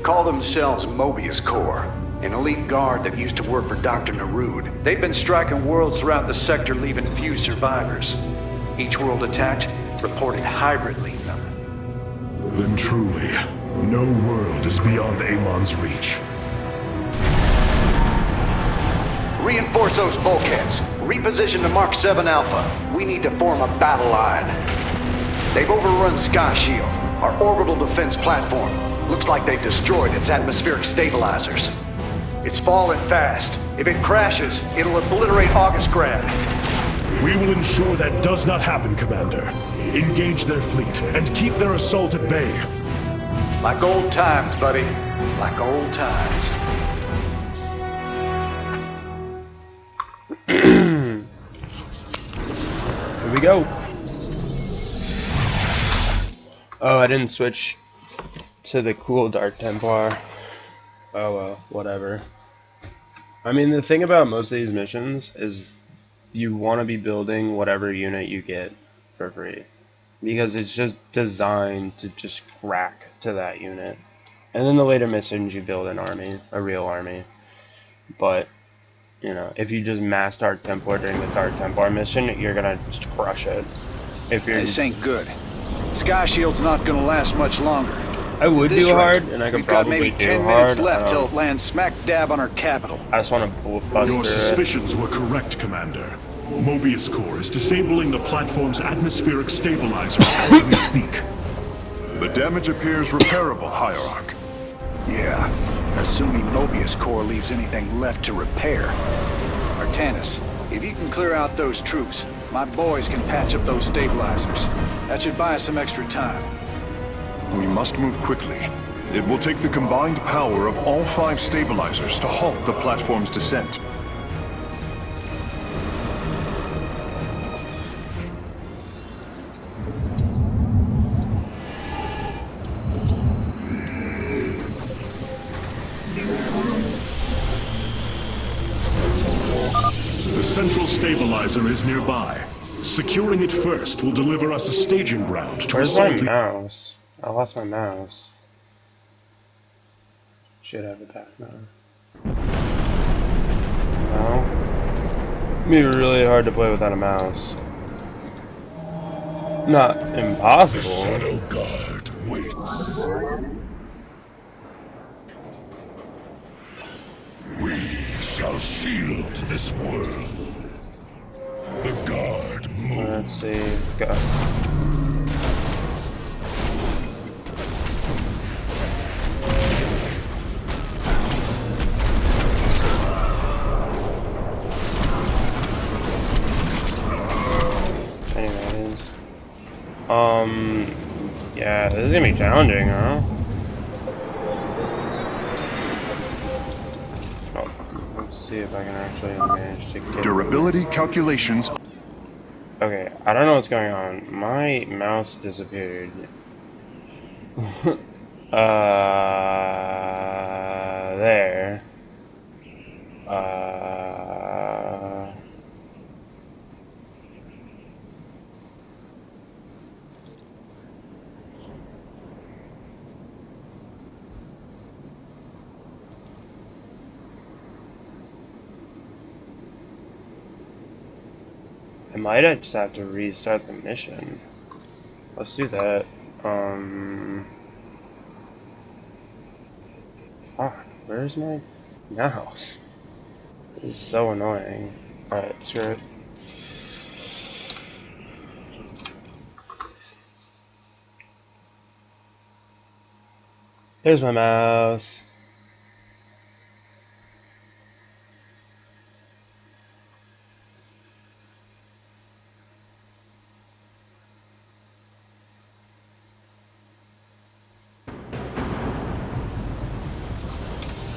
Call themselves Mobius Corps, an elite guard that used to work for Dr. Narud. They've been striking worlds throughout the sector, leaving few survivors. Each world attacked reported hybrid leaving them. Then truly, no world is beyond Amon's reach. Reinforce those bulkheads. Reposition to Mark 7 Alpha. We need to form a battle line. They've overrun Sky Shield, our orbital defense platform. Looks like they've destroyed its atmospheric stabilizers. It's falling fast. If it crashes, it'll obliterate Augustgrad. We will ensure that does not happen, Commander. Engage their fleet and keep their assault at bay. Like old times, buddy. Like old times. Here we go. Oh, I didn't switch to the cool Dark Templar. Oh well, whatever. I mean, the thing about most of these missions is you want to be building whatever unit you get for free, because it's just designed to just crack to that unit. And then the later missions you build an army, a real army. But you know, if you just mass Dark Templar during the Dark Templar mission, you're gonna just crush it. If you're This ain't good. Sky Shield's not gonna last much longer. I would This do rate, hard, and I could we've got probably maybe do 10 hard. minutes left till it lands smack dab on our capital. I just want to bust Your through it. suspicions were correct, Commander. Mobius Corps is disabling the platform's atmospheric stabilizers as we speak. The damage appears repairable, Hierarch. Yeah, assuming Mobius Corps leaves anything left to repair. Artanis, if you can clear out those troops, my boys can patch up those stabilizers. That should buy us some extra time. We must move quickly. It will take the combined power of all 5 stabilizers to halt the platform's descent. The central stabilizer is nearby. Securing it first will deliver us a staging ground to Where's my assault the... mouse? I lost my mouse. Should have it back now. No. be really hard to play without a mouse. Not The impossible. Shadow Guard waits. We shall shield this world. The Guard moves. Let's see. Got anyways. Yeah, this is gonna be challenging, huh? Oh, let's see if I can actually manage to get Durability calculations. Okay, I don't know what's going on. My mouse disappeared. There. I might just have to restart the mission. Let's do that. Fuck, where's my mouse? This is so annoying. Alright, screw it. There's my mouse.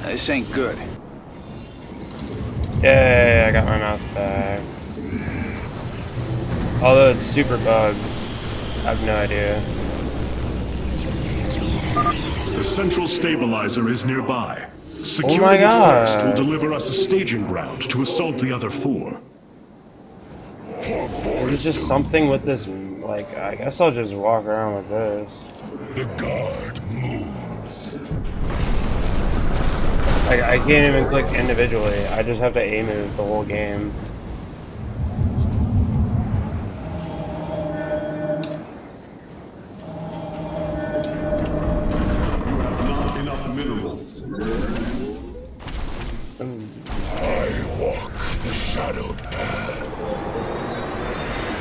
This ain't good. Yay, I got my mouse back. Although it's super bugged. I have no idea. The central stabilizer is nearby. Oh Securing my it first God. will deliver us a staging ground to assault the other four. There's just something with this, like, I guess I'll just walk around with this. The Guard moves. I can't even click individually. I just have to A move the whole game. You have not enough minerals. I walk the shadowed path.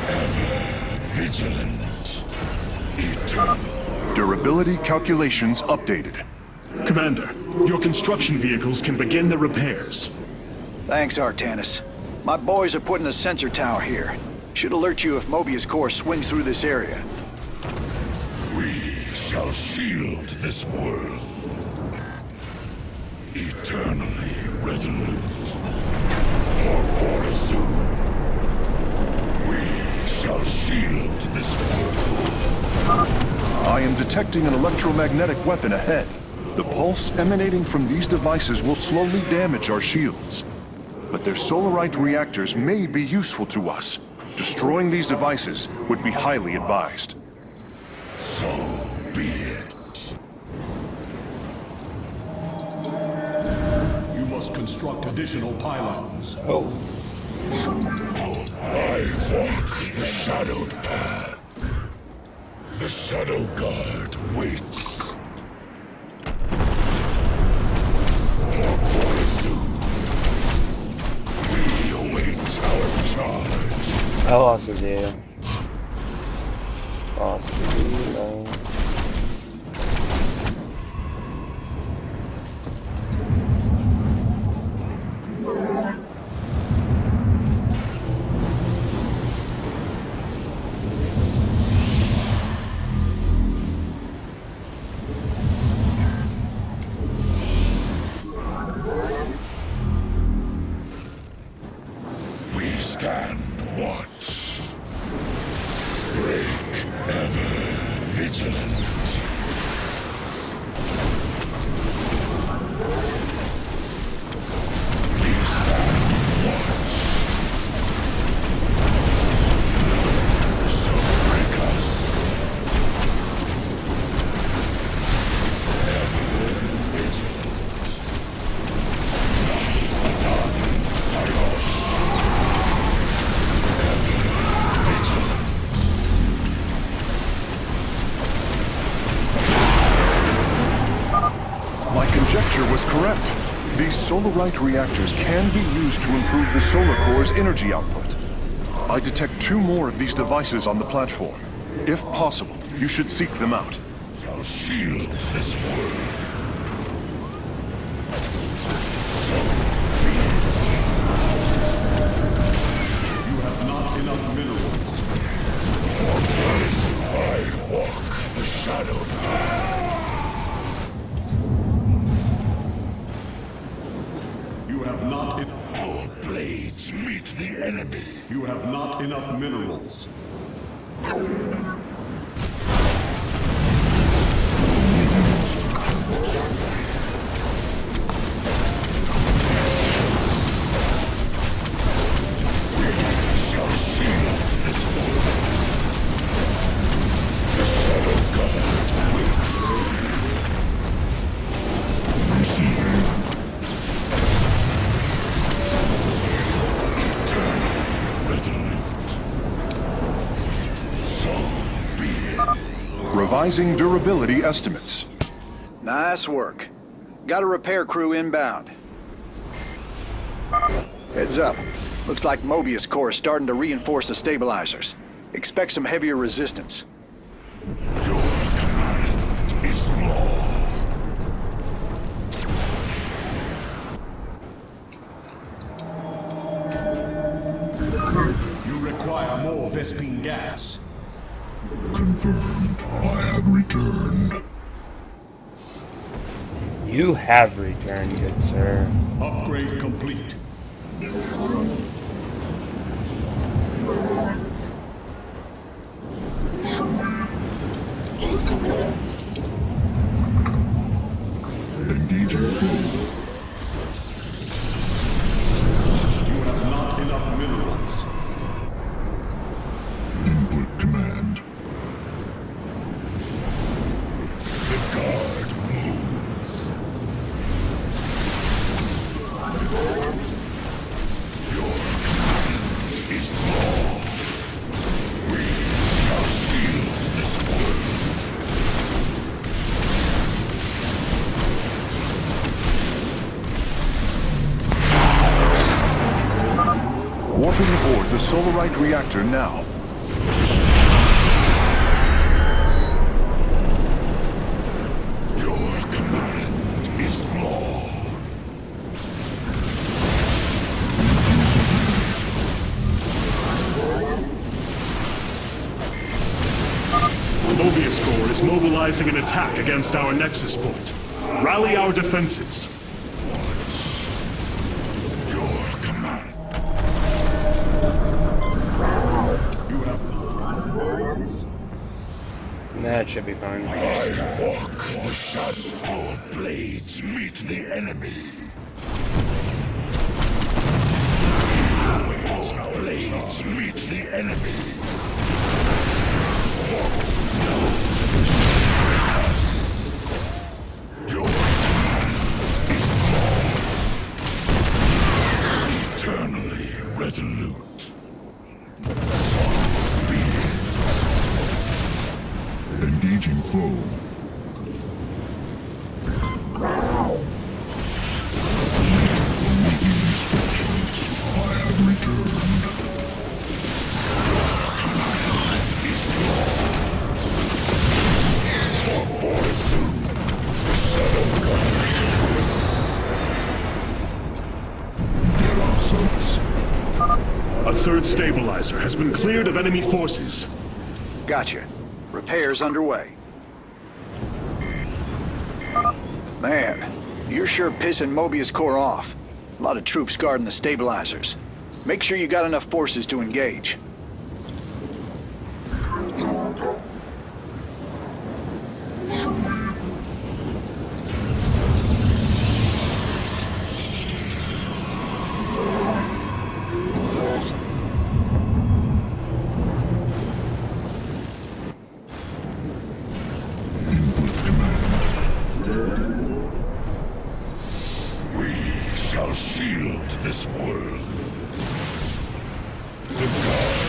Ever vigilant. Eternal. Durability calculations updated. Commander, your construction vehicles can begin the repairs. Thanks, Artanis. My boys are putting a sensor tower here. Should alert you if Mobius Core swings through this area. We shall shield this world. Eternally resolute. For soon. We shall shield this world. I am detecting an electromagnetic weapon ahead. The pulse emanating from these devices will slowly damage our shields. But their solarite reactors may be useful to us. Destroying these devices would be highly advised. So be it. You must construct additional pylons. Oh. I walk the shadowed path. The Shadow Guard waits. For soon, we await our charge. I lost the deal. Lost the deal. We stand watch. Break ever vigilant. We stand watch. So break us. Ever vigilant. Not done, Cyrus. correct. These solarite reactors can be used to improve the solar core's energy output. I detect 2 more of these devices on the platform. If possible, you should seek them out. Shall shield this world. You have not enough minerals. I walk the shadow path. You have not enough. Our blades meet the enemy. You have not enough minerals. Shall shield this world. The Shadow God waits. Receive. Eternally resolute. So be it. Revising durability estimates. Nice work. Got a repair crew inbound. Heads up. Looks like Mobius Core is starting to reinforce the stabilizers. Expect some heavier resistance. Your command is law. You require more Vespine gas. Confirmed. I have returned. You have returned, good sir. Upgrade complete. Engaging full. You have not enough minerals. Input command. The guard moves. Your command is law. We shall shield this world. Warping aboard the solarite reactor now. Your command is law. Mobius Core is mobilizing an attack against our nexus point. Rally our defenses. Your command. That should be fine. I walk the shadow. Our blades meet the enemy. Our blades meet the enemy. Your command is law. Eternally resolute. So be it. Engaging foe. Awaiting instructions. I have returned. Your command is law. For soon, the Shadow God waits. Get our sights. A third stabilizer has been cleared of enemy forces. Gotcha. Repairs underway. Man, you're sure pissing Mobius Core off. A lot of troops guarding the stabilizers. Make sure you got enough forces to engage. We shall shield this world. The God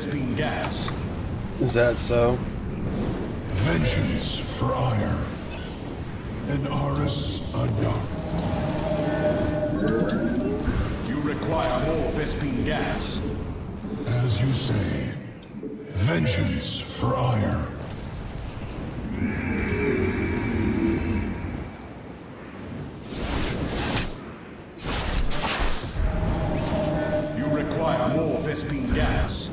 Vespene gas. Is that so? Vengeance for ire. And Aris a dark. You require more Vespene gas. As you say, vengeance for ire. You require more Vespene gas.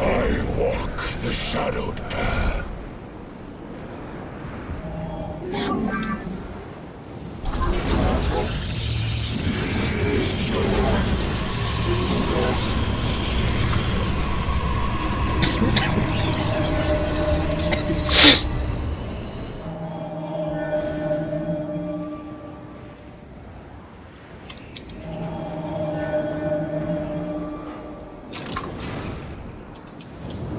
I walk the shadowed path.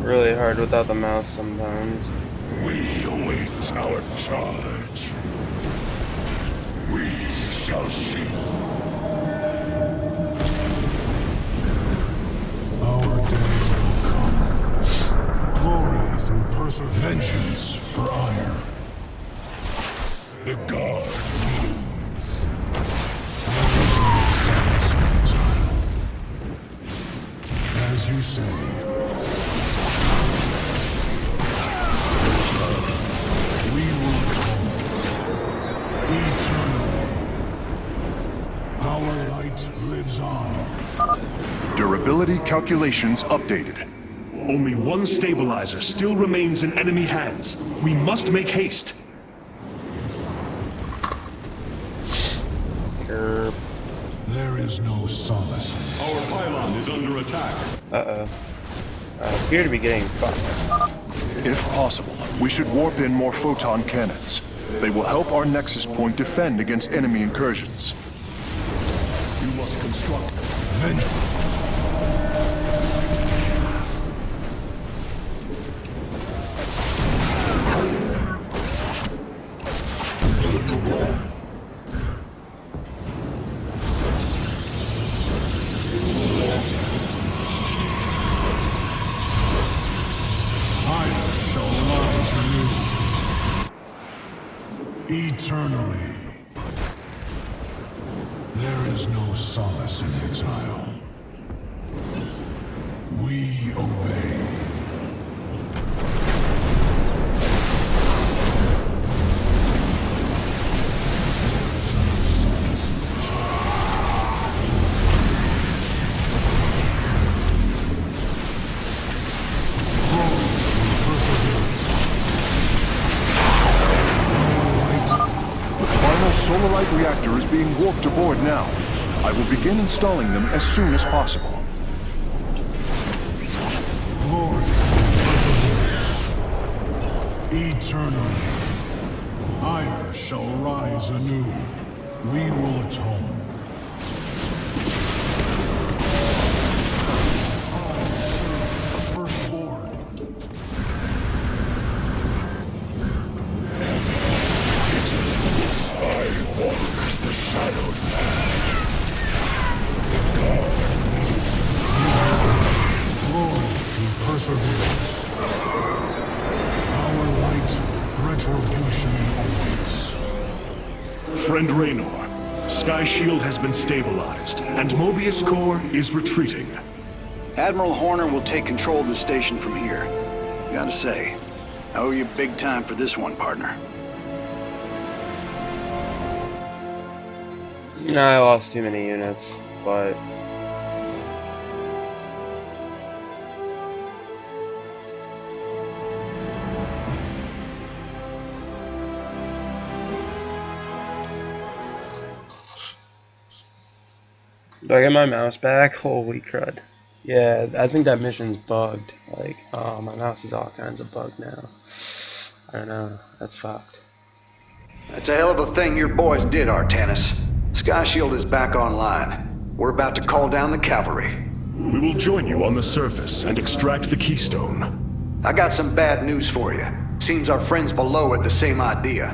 Really hard without the mouse sometimes. We await our charge. We shall see. Our day will come. Glory through perseverance for ire. The guard moves. As you say. We will come eternally. Our light lives on. Durability calculations updated. Only one stabilizer still remains in enemy hands. We must make haste. There is no solace in it. Our pylon is under attack. Uh-oh. I appear to be getting fucked. If possible, we should warp in more photon cannons. They will help our nexus point defend against enemy incursions. You must construct. Vengeance. Eternally. There is no solace in exile. We obey. Solarite reactor is being warped aboard now. I will begin installing them as soon as possible. Glory, perseverance, eternally. Ire shall rise anew. We will atone. I serve the firstborn. I walk the shadowed path. Glory to perseverance. Our light retribution awaits. Friend Raynor, Sky Shield has been stabilized, and Mobius Core is retreating. Admiral Horner will take control of the station from here. Gotta say, I owe you big time for this one, partner. I lost too many units, but do I get my mouse back? Holy crud. Yeah, I think that mission's bugged. Like, oh, my mouse is all kinds of bugged now. I don't know. That's fucked. That's a hell of a thing your boys did, Artanis. Sky Shield is back online. We're about to call down the cavalry. We will join you on the surface and extract the keystone. I got some bad news for you. Seems our friends below had the same idea.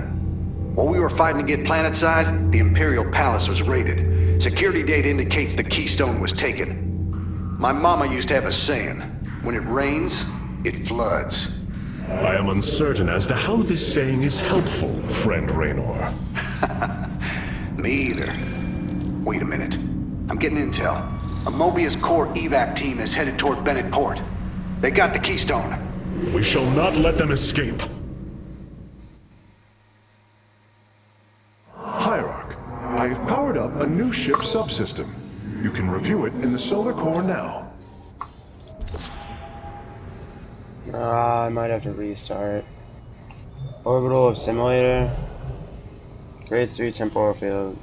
While we were fighting to get planetside, the Imperial Palace was raided. Security data indicates the Keystone was taken. My mama used to have a saying, when it rains, it floods. I am uncertain as to how this saying is helpful, friend Raynor. Me either. Wait a minute. I'm getting intel. A Mobius Core evac team is headed toward Bennett Port. They got the Keystone. We shall not let them escape. Hierarch, I have powered up a new ship subsystem. You can review it in the solar core now. I might have to restart. Orbital of simulator. Grade 3 temporal field.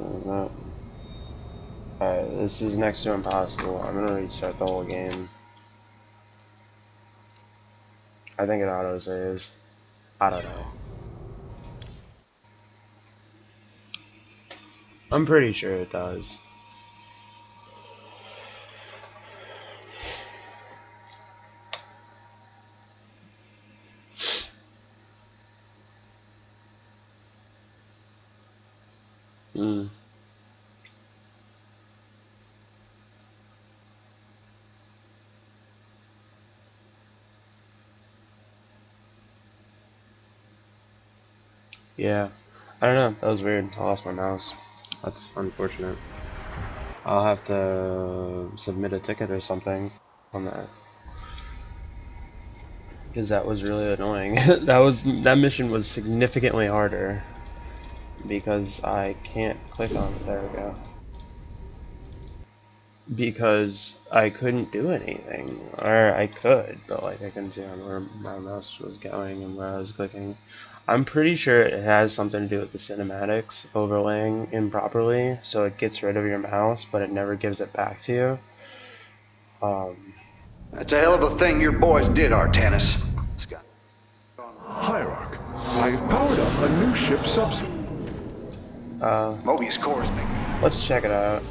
Alright, this is next to impossible. I'm gonna restart the whole game. I think it auto saves. I don't know. I'm pretty sure it does. Yeah. I don't know. That was weird. I lost my mouse. That's unfortunate. I'll have to submit a ticket or something on that. Because that was really annoying. that mission was significantly harder. Because I can't click on it. There we go. Because I couldn't do anything. Or I could, but like I couldn't see on where my mouse was going and where I was clicking. I'm pretty sure it has something to do with the cinematics overlaying improperly, so it gets rid of your mouse, but it never gives it back to you. That's a hell of a thing your boys did, Artanis. Scott. Hierarch, I have powered up a new ship subsystem. Mobius Core is making. Let's check it out.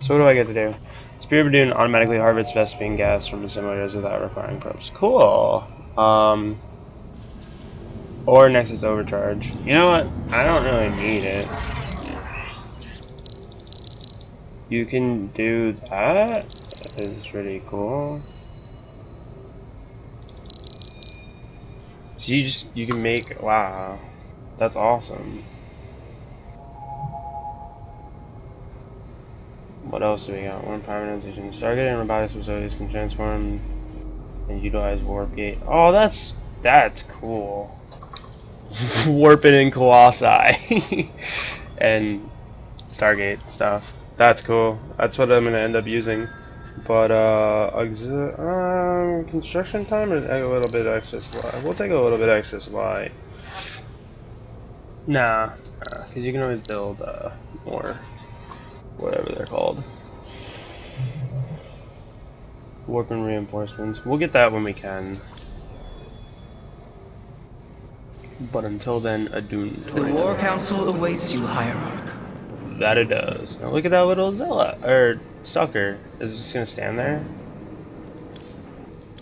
So what do I get to do? Spear Badoon automatically harvests Vespine gas from the simulators without requiring probes. Cool. Or Nexus Overcharge. You know what? I don't really need it. You can do that? That is pretty cool. So you can make, wow. That's awesome. What else do we got? One permanentization. Target and robotics facilities can transform and utilize warp gate. Oh, that's cool. Warping in Colossi and Stargate stuff. That's cool. That's what I'm gonna end up using. But construction time or a little bit extra supply. We'll take a little bit extra supply. Nah, because you can always build more. Whatever they're called. Warp and reinforcements. We'll get that when we can. But until then, a Dune The War Council awaits you, Hierarch. That it does. Now look at that little Zella, or Stalker. Is it just gonna stand there?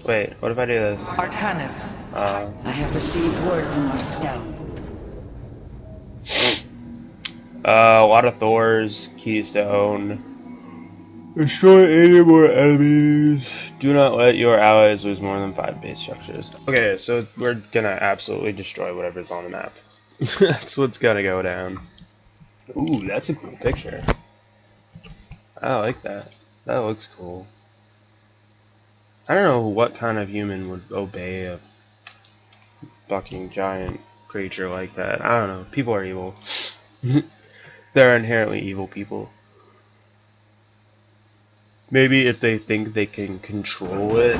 Wait, what if I do this? Artanis. I have received word from our scout. A lot of Thors, Keystone. Destroy 80 more enemies. Do not let your allies lose more than 5 base structures. Okay, so we're gonna absolutely destroy whatever's on the map. That's what's gonna go down. Ooh, that's a cool picture. I like that. That looks cool. I don't know what kind of human would obey a fucking giant creature like that. I don't know. People are evil. They're inherently evil people. Maybe if they think they can control it,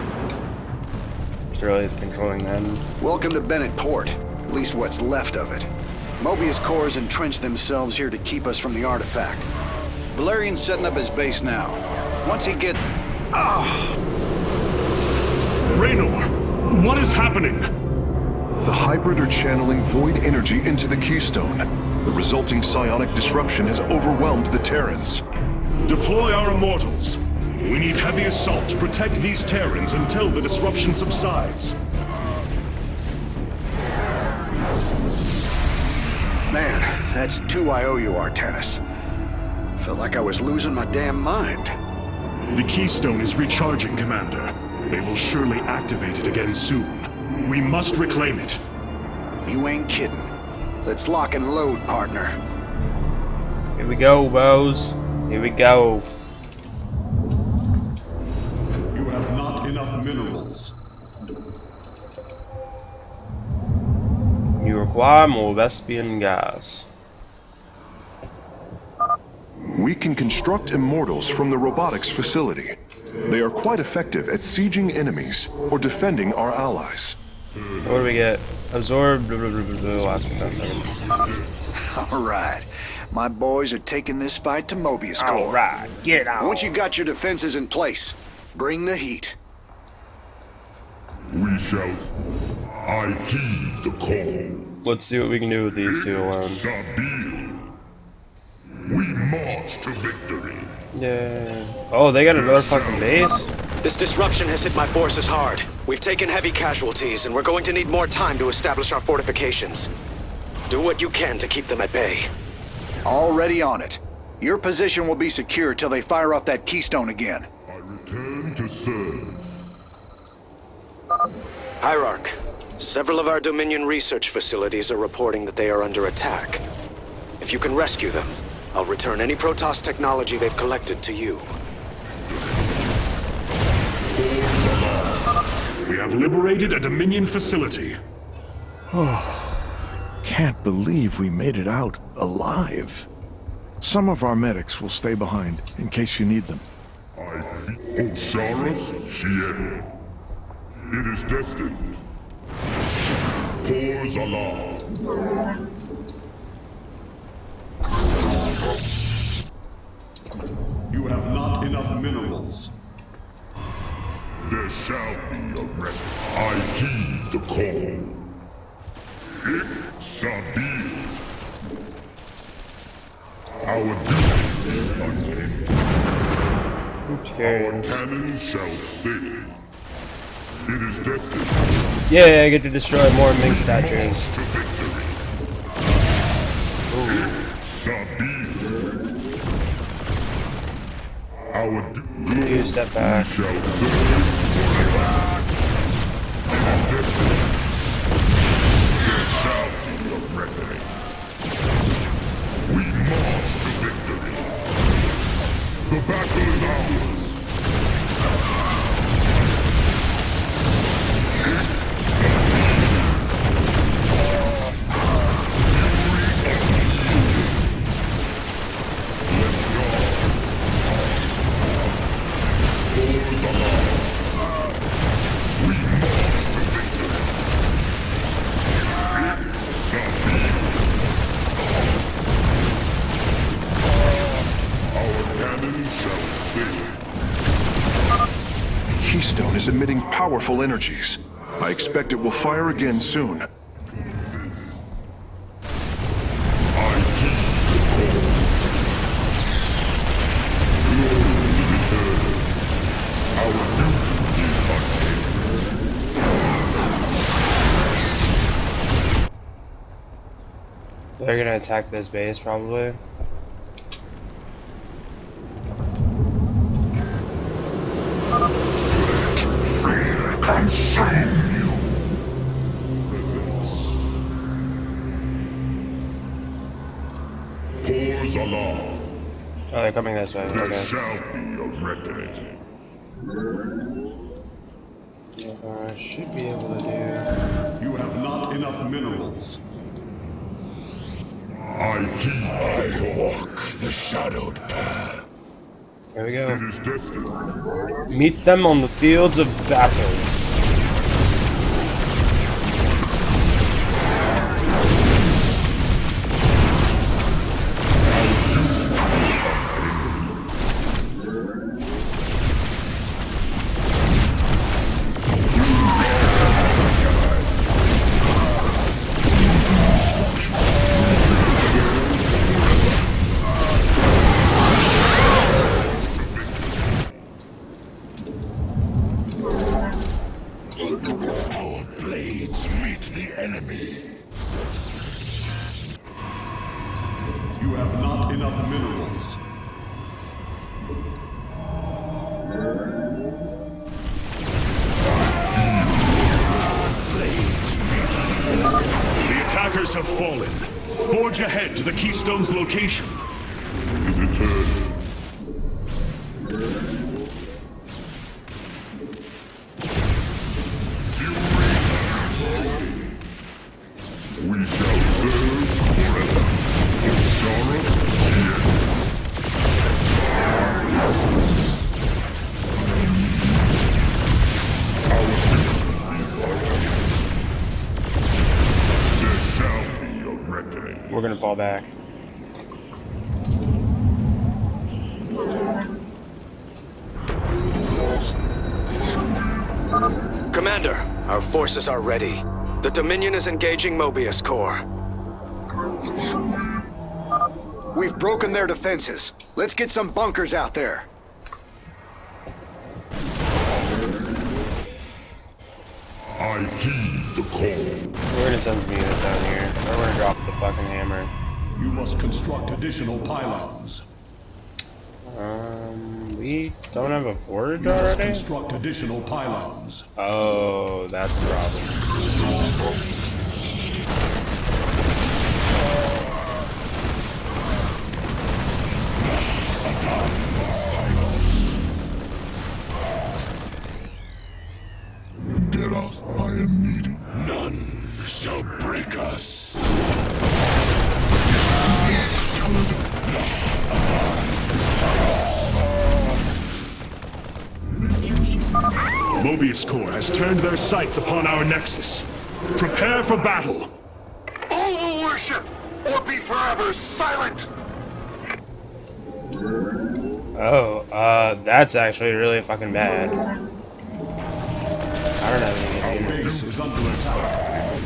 it's really controlling them. Welcome to Bennett Port. At least what's left of it. Mobius Corps entrenched themselves here to keep us from the artifact. Valerian's setting up his base now. Once he gets... Raynor, what is happening? The hybrid are channeling void energy into the Keystone. The resulting psionic disruption has overwhelmed the Terrans. Deploy our immortals. We need heavy assault to protect these Terrans until the disruption subsides. Man, that's 2 I owe you, Artanis. Felt like I was losing my damn mind. The Keystone is recharging, Commander. They will surely activate it again soon. We must reclaim it. You ain't kidding. Let's lock and load, partner. Here we go, bows. Here we go. You have not enough minerals. You require more Vespian gas. We can construct immortals from the robotics facility. They are quite effective at sieging enemies or defending our allies. What do we get? Absorb. Last 10 seconds. Alright. My boys are taking this fight to Mobius Core. Alright, get out. Once you got your defenses in place, bring the heat. We shall. I heed the call. Let's see what we can do with these two alone. Sabil. We march to victory. Yeah. Oh, they got another fucking base? This disruption has hit my forces hard. We've taken heavy casualties, and we're going to need more time to establish our fortifications. Do what you can to keep them at bay. Already on it. Your position will be secure till they fire off that keystone again. I return to serve. Hierarch, several of our Dominion research facilities are reporting that they are under attack. If you can rescue them, I'll return any Protoss technology they've collected to you. We have liberated a Dominion facility. Can't believe we made it out alive. Some of our medics will stay behind in case you need them. I feel Osharis Shien. It is destined. Pause alarm. You have not enough minerals. There shall be a wreck. I heed the call. Ik Sabil. Our duty is unending. Our cannon shall sail. It is destined. Yeah, I get to destroy more Ming statues. To victory. Sabil. Our You step back. shall serve forever. It is destined. There shall be a reckoning. We march to victory. The battle is ours. Keystone is emitting powerful energies. I expect it will fire again soon. They're gonna attack this base probably. Fear consume you. Presence. Pause alarm. Oh, they're coming this way. There Okay. shall be a reckoning. Yeah, should be able to do. You have not enough minerals. I walk the shadowed path. There we go. It is destined. Meet them on the fields of battle. Our blades meet the enemy. You have not enough minerals. The attackers have fallen. Forge ahead to the Keystone's location. Is it we shall serve forever. Horus, there shall be a reckoning. We're gonna fall back. Commander, our forces are ready. The Dominion is engaging Mobius Corps. We've broken their defenses. Let's get some bunkers out there. I heed the call. We're gonna send some units down here. Or we're gonna drop the fucking hammer. You must construct additional pylons. We don't have a forge You must already? construct additional pylons. Oh, that's the problem. Get us, I am needed. None shall break us. Mobius Corps has turned their sights upon our Nexus. Prepare for battle. All will worship or be forever silent. Oh, that's actually really fucking bad. I don't have any Our base is under attack.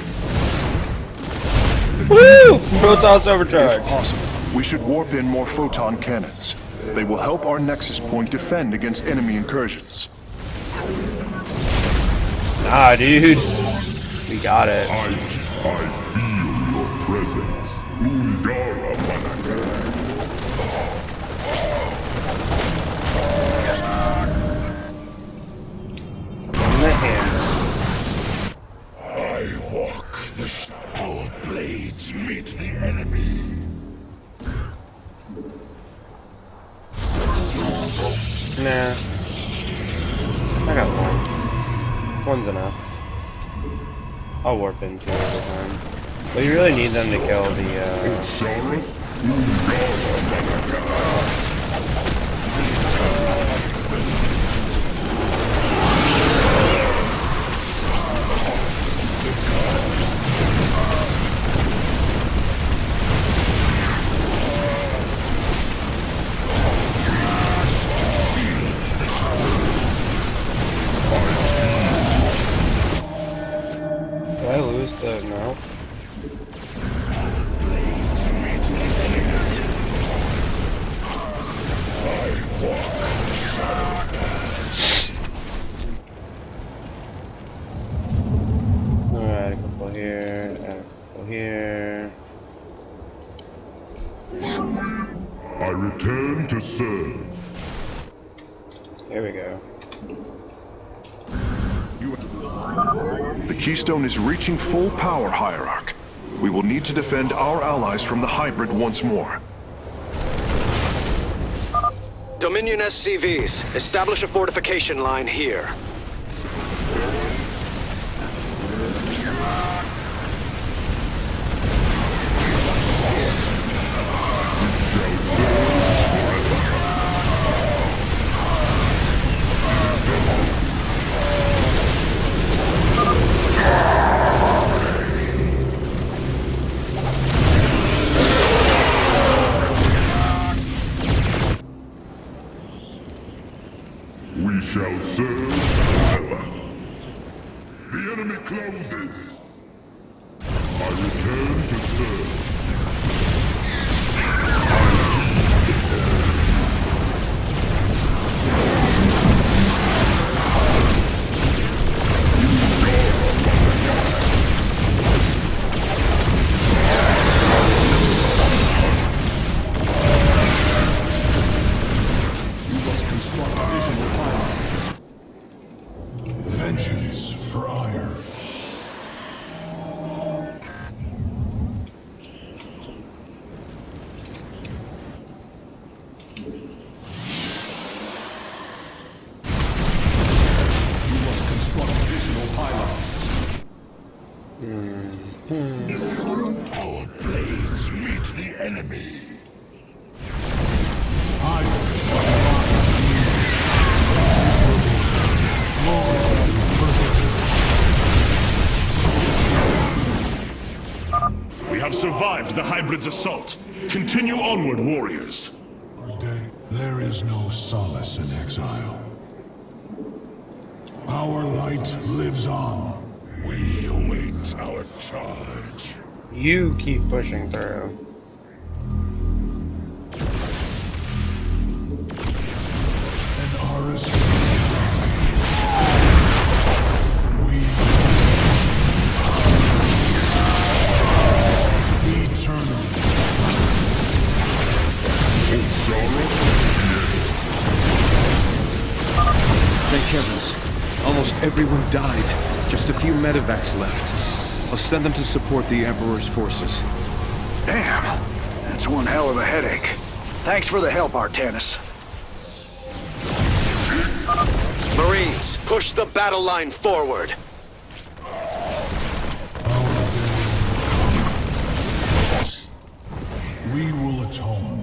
Woo! Protoss If overcharge. possible, we should warp in more photon cannons. They will help our Nexus point defend against enemy incursions. Nah, dude. We got it. I feel your presence. Undara Manaka. On the hammer. I walk the our blades meet the enemy. Nah. I got one. One's enough. I'll warp in two at a time. But you really need them to kill the, Horus, Undara Manaka. Did I lose the, no? Alright, a couple here, and a couple here. I return to serve. Here we go. The Keystone is reaching full power, Hierarch. We will need to defend our allies from the hybrid once more. Dominion SCVs, establish a fortification line here. We shall serve forever. The enemy closes. I return to serve. Our blades meet the enemy. We have survived the hybrid's assault. Continue onward, warriors. There is no solace in exile. Our light lives on. We await our charge. You keep pushing through. And Aris, we eternal. Thank heavens. Almost everyone died. Just a few medevacs left. I'll send them to support the Emperor's forces. Damn, that's one hell of a headache. Thanks for the help, Artanis. Marines, push the battle line forward. We will atone.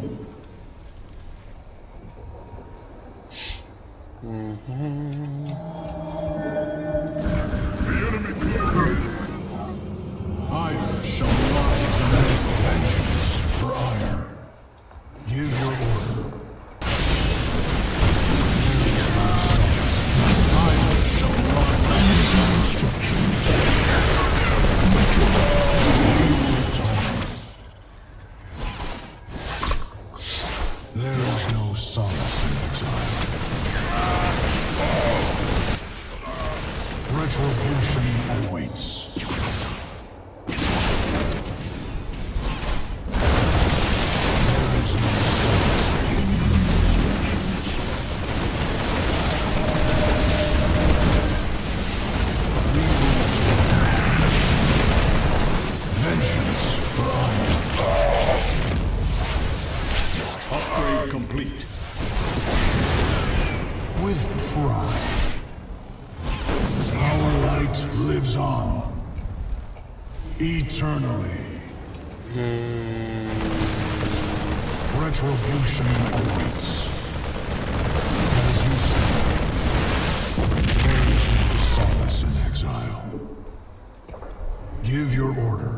Ire shall rise and have vengeance for Ire. Give your order. Ire shall rise and give instructions. We will atone. There is no solace in exile. Retribution awaits. Vengeance for Iron. Upgrade complete. With pride. Our light lives on. Eternally. Retribution awaits. As you say, there is no solace in exile. Give your order.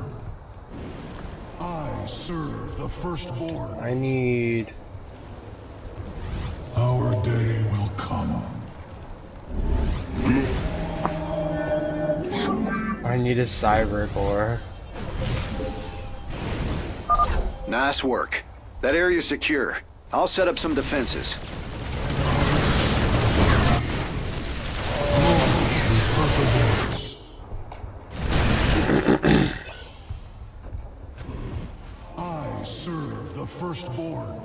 I serve the firstborn. I need... Our day will come. I need a cyber core. Nice work. That area's secure. I'll set up some defenses. Perseverance. I serve the firstborn.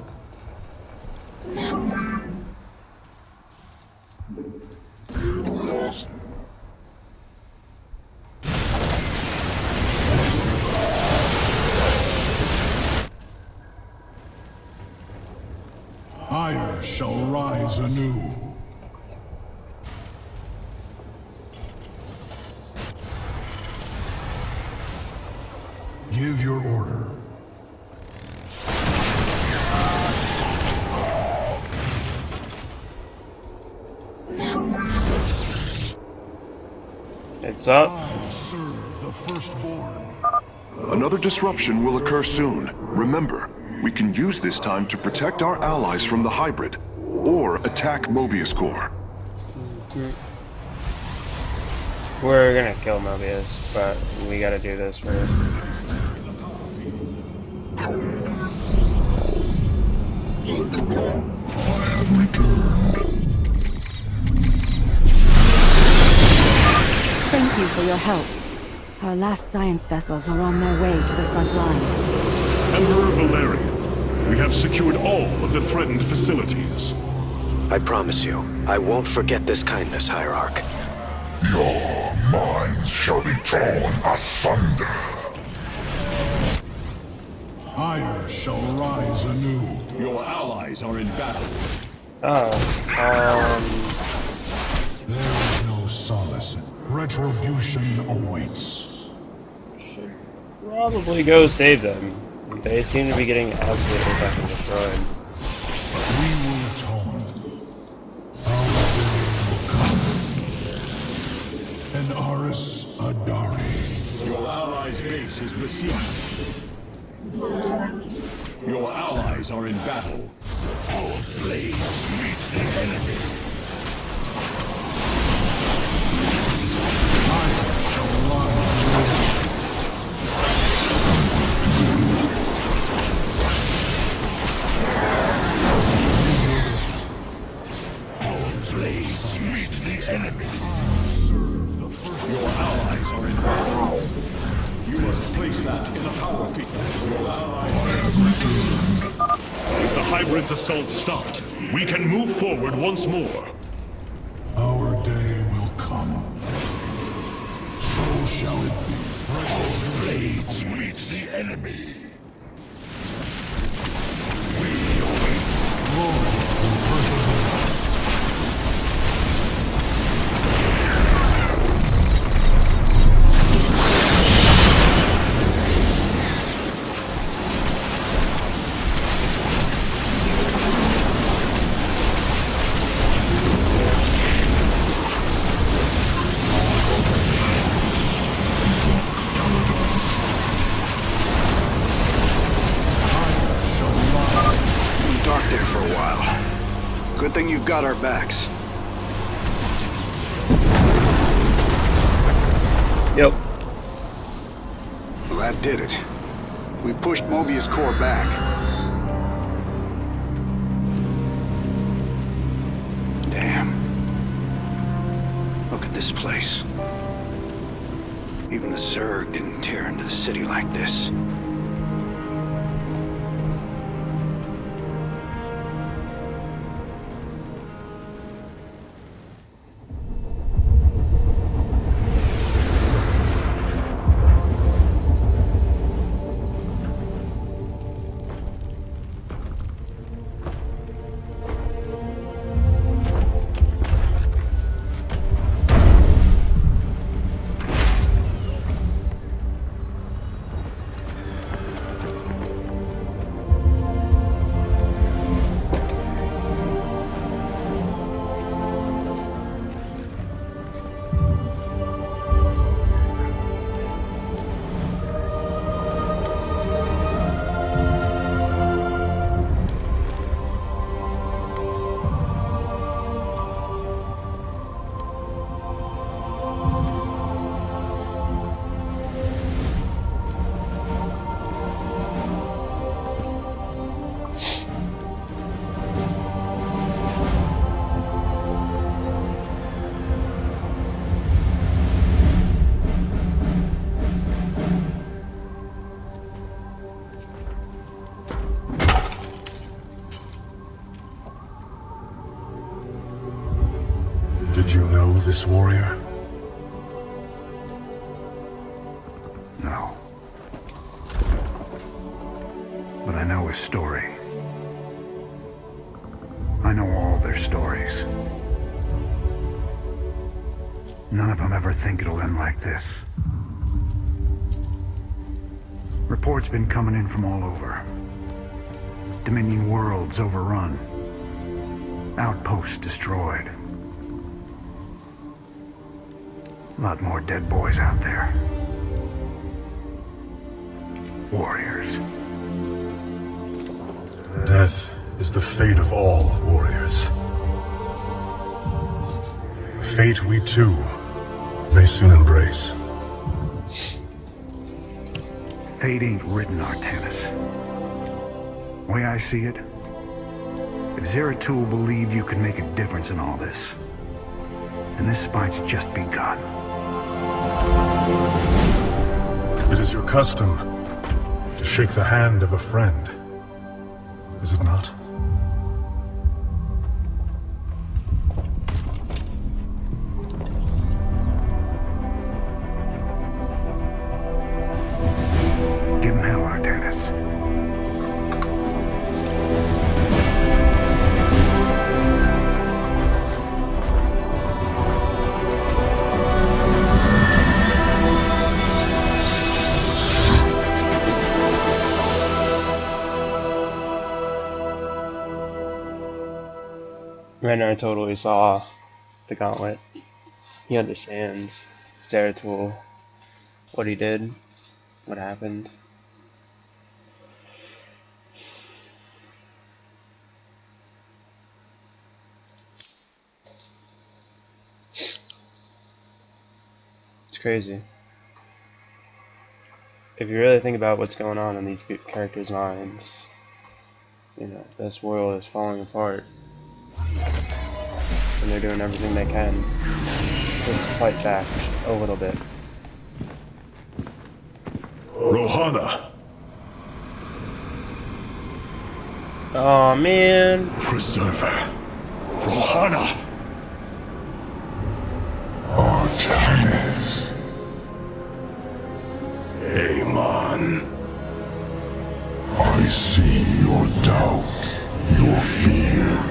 Ire shall rise anew. Give your order. It's up. I serve the firstborn. Another disruption will occur soon. Remember, we can use this time to protect our allies from the hybrid, or attack Mobius Core. We're gonna kill Mobius, but we gotta do this first. I have returned. Thank you for your help. Our last science vessels are on their way to the front line. Emperor Valerian, we have secured all of the threatened facilities. I promise you, I won't forget this kindness, Hierarch. Your minds shall be torn asunder. Ire shall rise anew. Your allies are in battle. Oh, There is no solace. Retribution awaits. probably go save them. They seem to be getting absolutely fucking destroyed. We will atone. Our day will come. And Aris Adari. Your allies' base is besieged. Your allies are in battle. Our blades meet the enemy. I shall rise. Our blades meet the enemy. Your allies are in battle. You must place that in a power field. Your allies With the hybrid's assault stopped, we can move forward once more. Our day will come. So shall it be. Our blades meet the enemy. We await glory and perseverance. Dark there for a while. Good thing you've got our backs. Yep. Well, that did it. We pushed Mobius core back. Damn. Look at this place. Even the Zerg didn't tear into the city like this. Did you know this warrior? No. But I know his story. I know all their stories. None of them ever think it'll end like this. Reports been coming in from all over. Dominion worlds overrun. Outposts destroyed. A lot more dead boys out there. Warriors. Death is the fate of all warriors. A fate we too may soon embrace. Fate ain't written, Artanis. Way I see it, if Zeratul believed you could make a difference in all this, then this fight's just begun. It is your custom to shake the hand of a friend, is it not? Give him hell, Artanis. Right now I totally saw the gauntlet. He understands Zeratul, what he did, what happened. It's crazy. If you really think about what's going on in these characters' minds, you know, this world is falling apart. And they're doing everything they can just to fight back a little bit. Rohana! Oh man! Preserver! Rohana! Artanis. Amon. I see your doubt, your fear.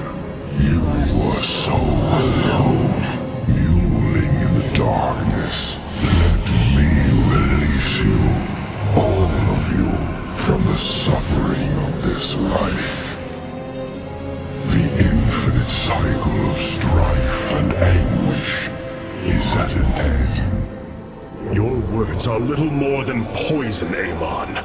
You were so alone, mewling in the darkness. Let me release you, all of you, from the suffering of this life. The infinite cycle of strife and anguish is at an end. Your words are little more than poison, Amon.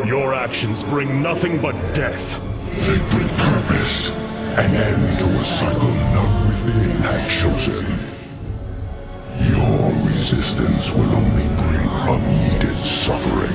Your actions bring nothing but death. They bring purpose, an end to a cycle none within had chosen. Your resistance will only bring unneeded suffering.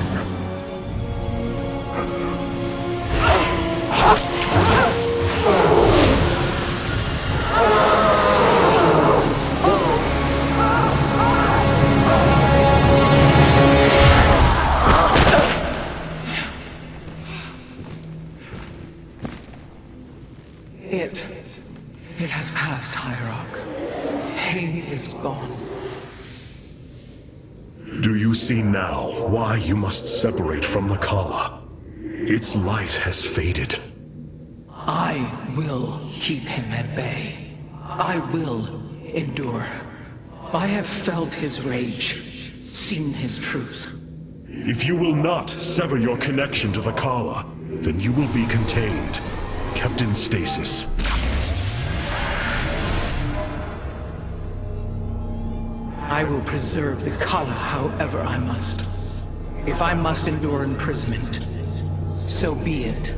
It has passed, Hierarch. Pain is gone. Do you see now why you must separate from the Kala? Its light has faded. I will keep him at bay. I will endure. I have felt his rage, seen his truth. If you will not sever your connection to the Kala, then you will be contained, kept in stasis. I will preserve the Kala however I must. If I must endure imprisonment, so be it.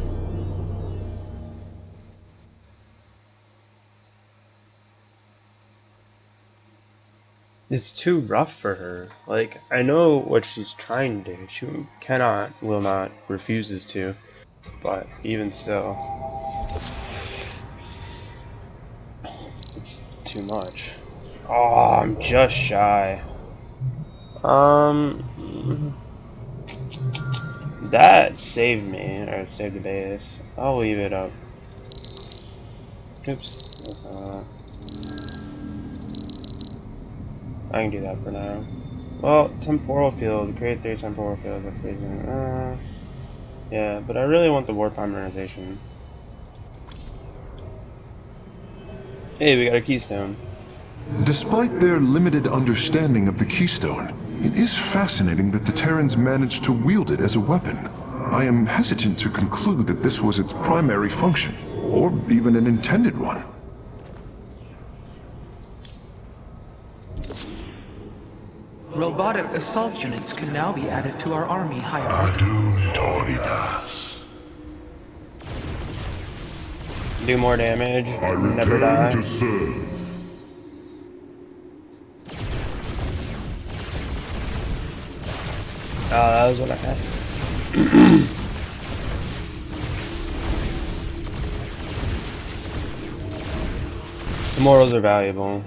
It's too rough for her. Like, I know what she's trying to do. She cannot, will not, refuses to. But even still, it's too much. Oh, I'm just shy. That saved me, or saved the base. I'll leave it up. Oops, that's not that. I can do that for now. Well, temporal field, create 3 temporal fields of freezing. Yeah, but I really want the warp polymerization. Hey, we got a keystone. Despite their limited understanding of the keystone, it is fascinating that the Terrans managed to wield it as a weapon. I am hesitant to conclude that this was its primary function, or even an intended one. Robotic assault units can now be added to our army hierarchy. Adun Toridas. Do more damage, I never die. return to serve. Oh, that was what I had. The morals are valuable.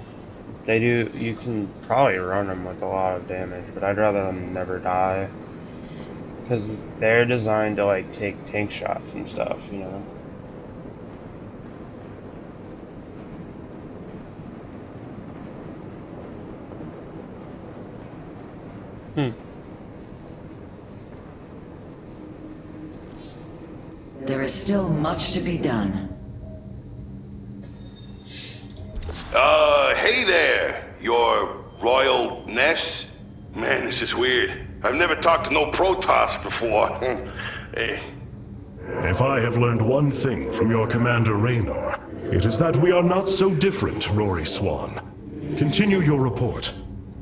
They do, you can probably run them with a lot of damage, but I'd rather them never die. Because they're designed to, like, take tank shots and stuff, you know? There is still much to be done. Hey there, your royalness. Man, this is weird. I've never talked to no Protoss before. Hey. If I have learned one thing from your commander Raynor, It is that we are not so different, Rory Swan. Continue your report.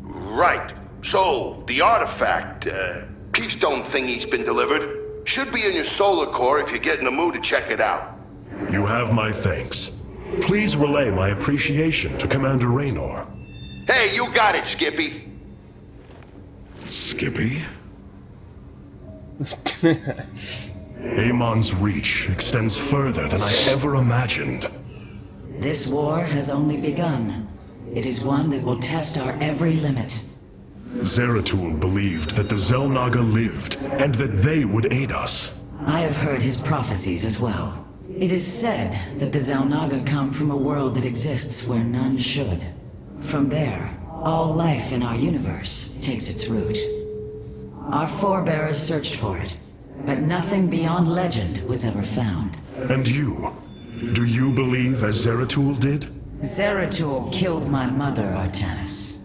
Right. So, the artifact, Keystone thingy's been delivered. Should be in your solar core if you get in the mood to check it out. You have my thanks. Please relay my appreciation to Commander Raynor. Hey, you got it, Skippy. Skippy? Amon's reach extends further than I ever imagined. This war has only begun. It is one that will test our every limit. Zeratul believed that the Xel'Naga lived, and that they would aid us. I have heard his prophecies as well. It is said that the Xel'Naga come from a world that exists where none should. From there, all life in our universe takes its root. Our forebears searched for it, but nothing beyond legend was ever found. And you? Do you believe as Zeratul did? Zeratul killed my mother, Artanis.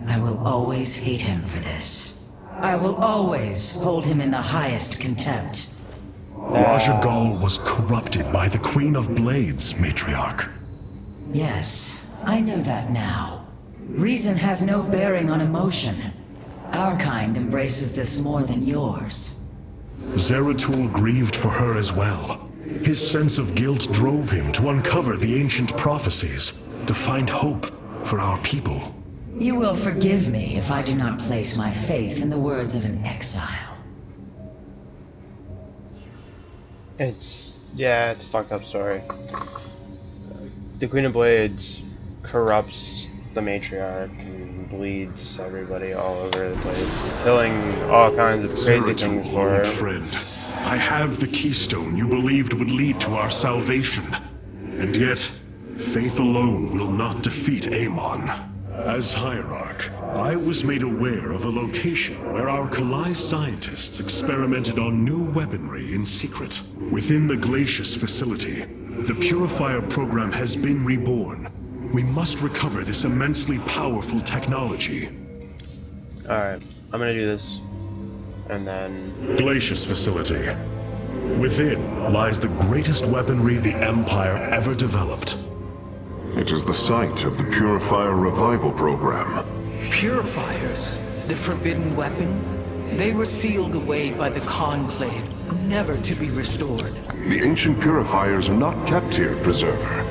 I will always hate him for this. I will always hold him in the highest contempt. Raja Gal was corrupted by the Queen of Blades, Matriarch. Yes, I know that now. Reason has no bearing on emotion. Our kind embraces this more than yours. Zeratul grieved for her as well. His sense of guilt drove him to uncover the ancient prophecies, to find hope for our people. You will forgive me if I do not place my faith in the words of an exile. It's a fucked up story. The Queen of Blades corrupts the matriarch and bleeds everybody all over the place, killing all kinds of crazy things for her. Old friend, I have the keystone you believed would lead to our salvation. And yet, faith alone will not defeat Amon. As Hierarch, I was made aware of a location where our Kalai scientists experimented on new weaponry in secret. Within the Glacius facility, the Purifier program has been reborn. We must recover this immensely powerful technology. Alright, I'm gonna do this. And then... Glacius facility. Within lies the greatest weaponry the Empire ever developed. It is the site of the Purifier Revival Program. Purifiers? The forbidden weapon? They were sealed away by the Conclave, never to be restored. The ancient purifiers are not kept here, Preserver.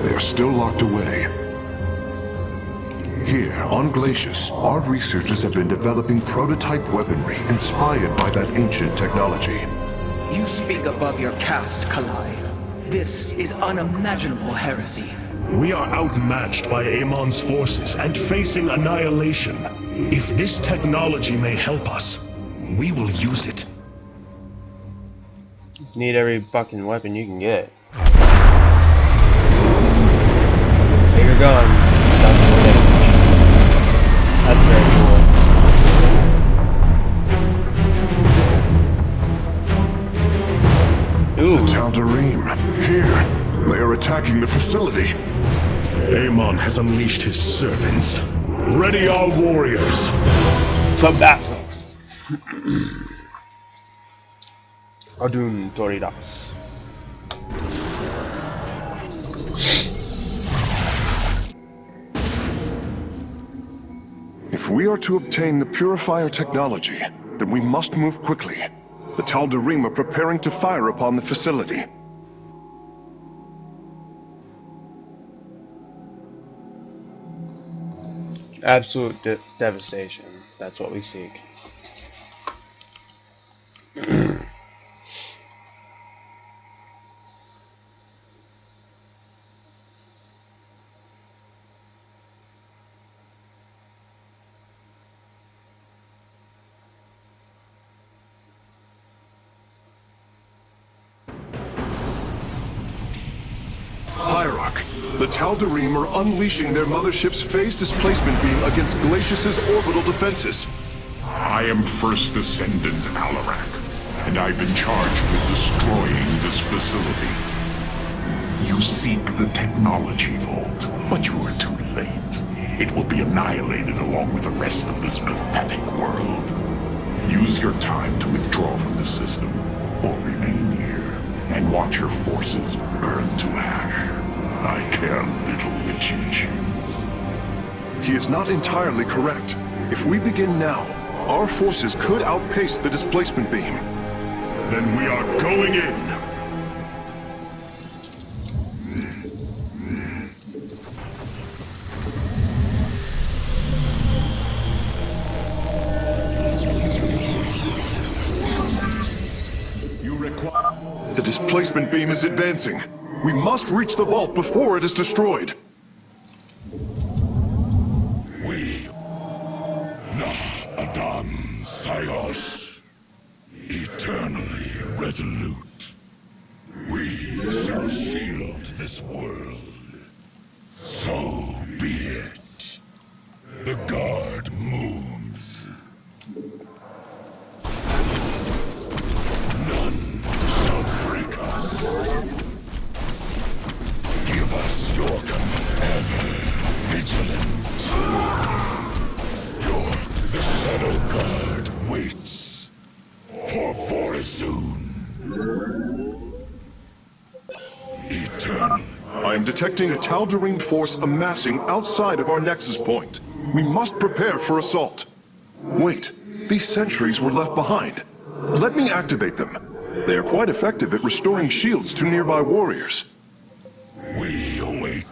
They are still locked away. Here, on Glacius, our researchers have been developing prototype weaponry inspired by that ancient technology. You speak above your caste, Kalai. This is unimaginable heresy. We are outmatched by Amon's forces and facing annihilation. If this technology may help us, we will use it. Need every fucking weapon you can get. Bigger gun. That's very cool. Ooh. The Tal'Darim. Here. They are attacking the facility. Amon has unleashed his servants. Ready our warriors. For battle. Adun Toridas. If we are to obtain the Purifier technology, then we must move quickly. The Tal'Darim are preparing to fire upon the facility. Absolute devastation. That's what we seek. Hierarch, the Tal'Darim are unleashing their mothership's phase displacement beam against Glacius's orbital defenses. I am First Descendant Alarak, and I've been charged with destroying this facility. You seek the technology vault, but you are too late. It will be annihilated along with the rest of this pathetic world. Use your time to withdraw from the system, or remain here, and watch your forces burn to ash. I care little which you choose. He is not entirely correct. If we begin now, our forces could outpace the displacement beam. Then we are going in! The displacement beam is advancing. We must reach the vault before it is destroyed. We, Adan Sayos, eternally resolute. We shall shield this world. So be it. The guard moves. None shall break us. Give us your command. Ever vigilant. The Shadow Guard waits for soon. Eternal. I am detecting a Tal'Darim force amassing outside of our nexus point. We must prepare for assault. Wait, these sentries were left behind. Let me activate them. They are quite effective at restoring shields to nearby warriors. We await.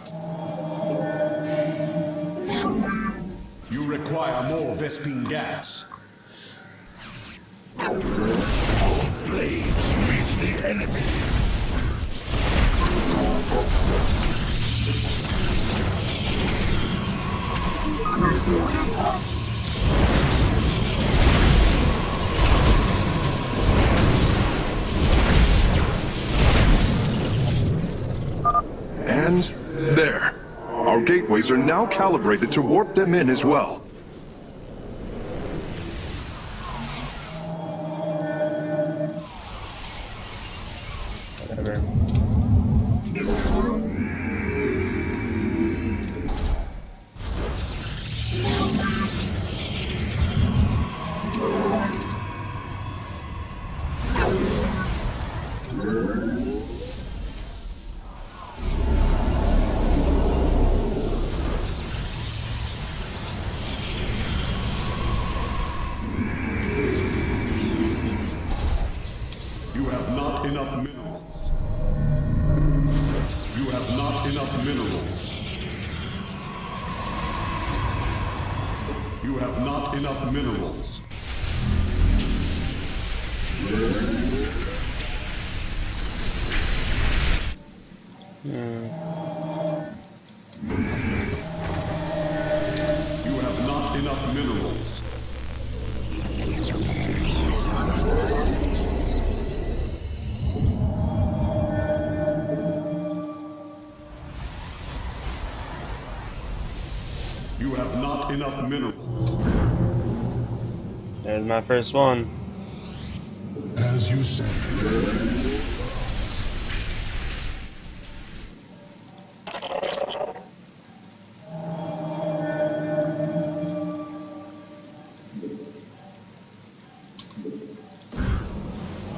You require more Vespine gas. Our blades meet the enemy. And there. Our gateways are now calibrated to warp them in as well. Whatever. You have not enough minerals. You have not enough minerals. You have not enough minerals. You have not enough minerals. You have not enough minerals. There's my first one. As you say.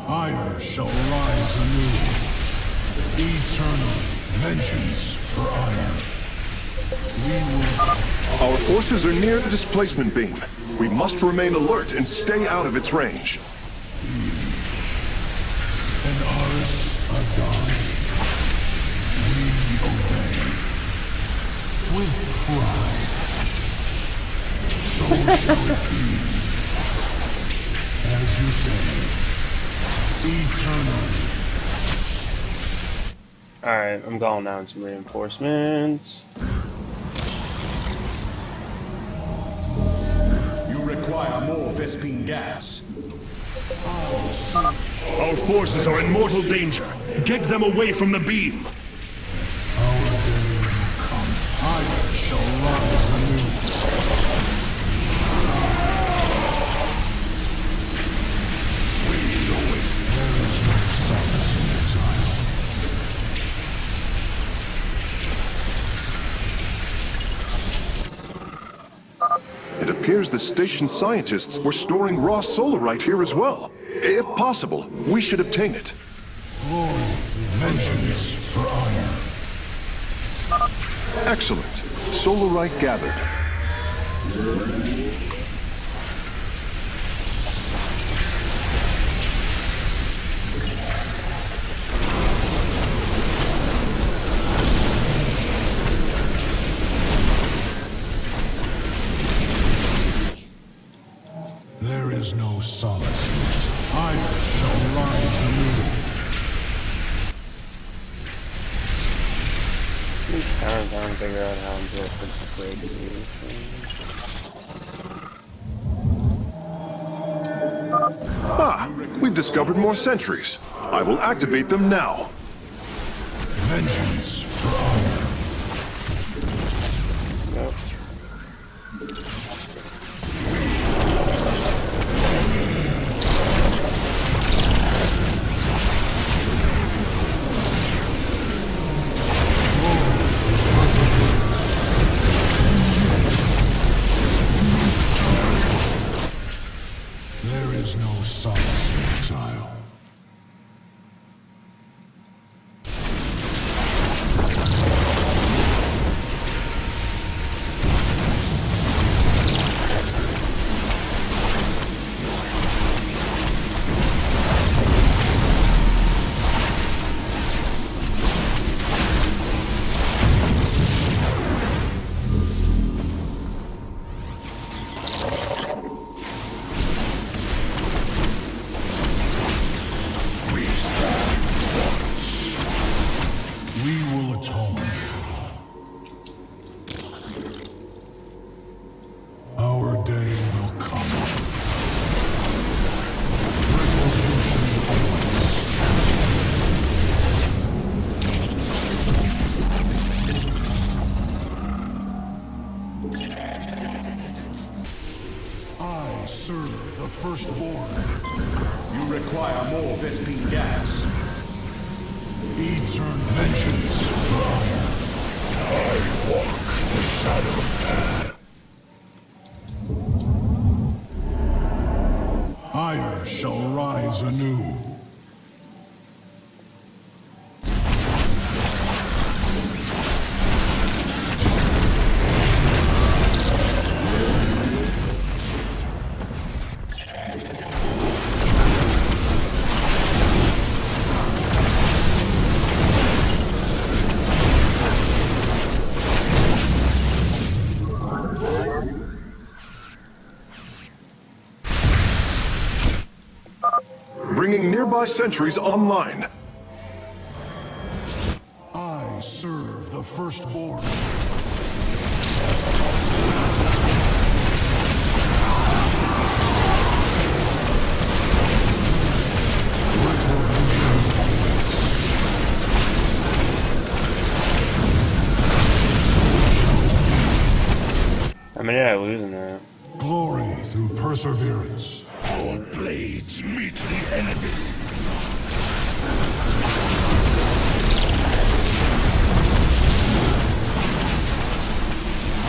Ire shall rise anew. Eternal vengeance for Ire. We will... Our forces are near the displacement beam. We must remain alert and stay out of its range. And ours are gone. We obey. With pride. So shall it be. As you say. Eternally. Alright, I'm going down some reinforcements. You require more Vespine gas. Our forces are in mortal danger. Get them away from the beam. Our day will come. Ire shall rise anew. We await. There is no solace in exile. It appears the station scientists were storing raw solarite here as well. If possible, we should obtain it. Glory, vengeance for Ire. Excellent. Solarite gathered. There is no solace. I shall rise anew. I'm trying to figure out how I'm doing this crazy. Ah, we've discovered more sentries. I will activate them now. Vengeance for honor. Yep. There is no solace in exile. We will atone. Our day will come. Retribution awaits. I serve the firstborn. You require more Vespine gas. Etern vengeance for honor. I walk the shadow path. Ire shall rise anew. Bringing nearby sentries online. I serve the firstborn. How many did I lose in that? Glory through perseverance. Our blades meet the enemy.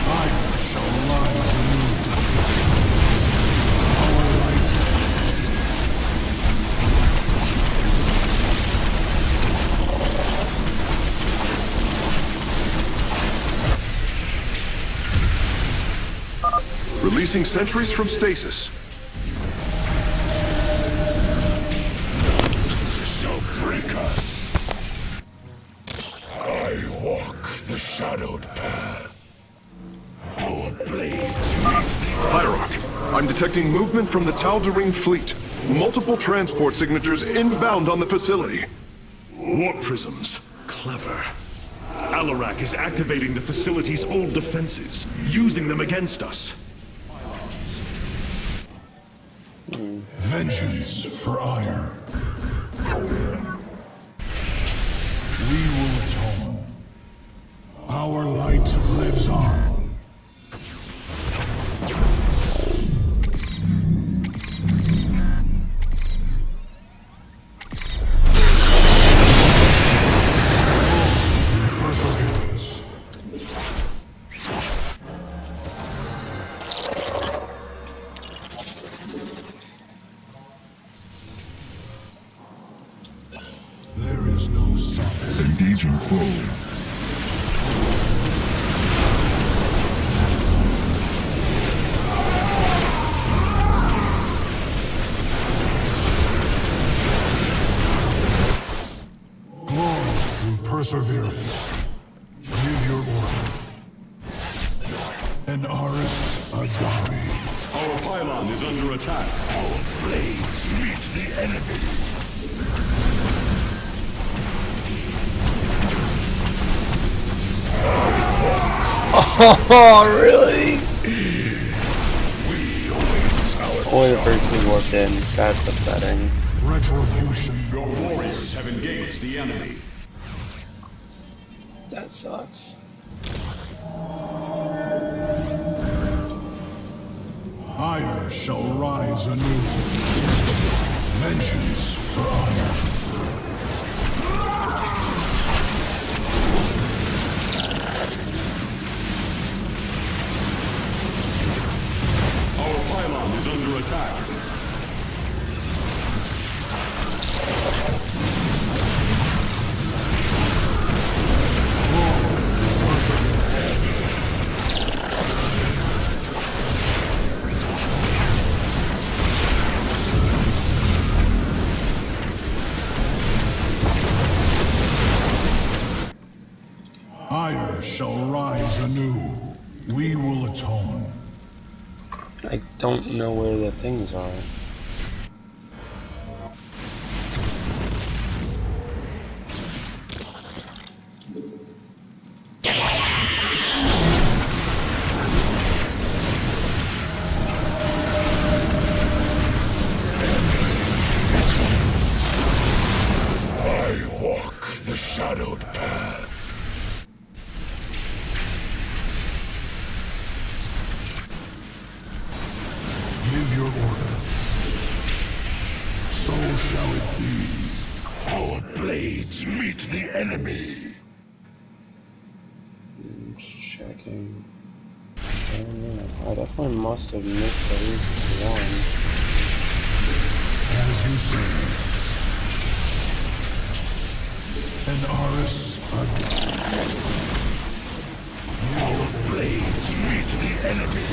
I shall rise anew. Our light. Releasing sentries from stasis. Shall break us. I walk the shadowed path. Our blades meet the Hierarch, I'm detecting movement from the Tal'Darim fleet. Multiple transport signatures inbound on the facility. Warp prisms. Clever. Alarak is activating the facility's old defenses, using them against us. vengeance for ire. We will atone. Our light lives on. Perseverance. There is no solace. Engaging foe. Perseverance. Give your order. An Aris Agami. Our pylon is under attack. Our blades meet the enemy. Oh, really? Only the first thing warped in. That's upsetting. Retribution. Your warriors have engaged the enemy. That sucks. Ire shall rise anew. Vengeance for Ire. Our pylon is under attack. Ire shall rise anew. We will atone. I don't know where the things are. I walk the shadowed path. Give your order. So shall it be. Our blades meet the enemy. Just checking. I don't know. I definitely must have missed at least one. As you say. An Aris Agami. Our blades meet the enemy.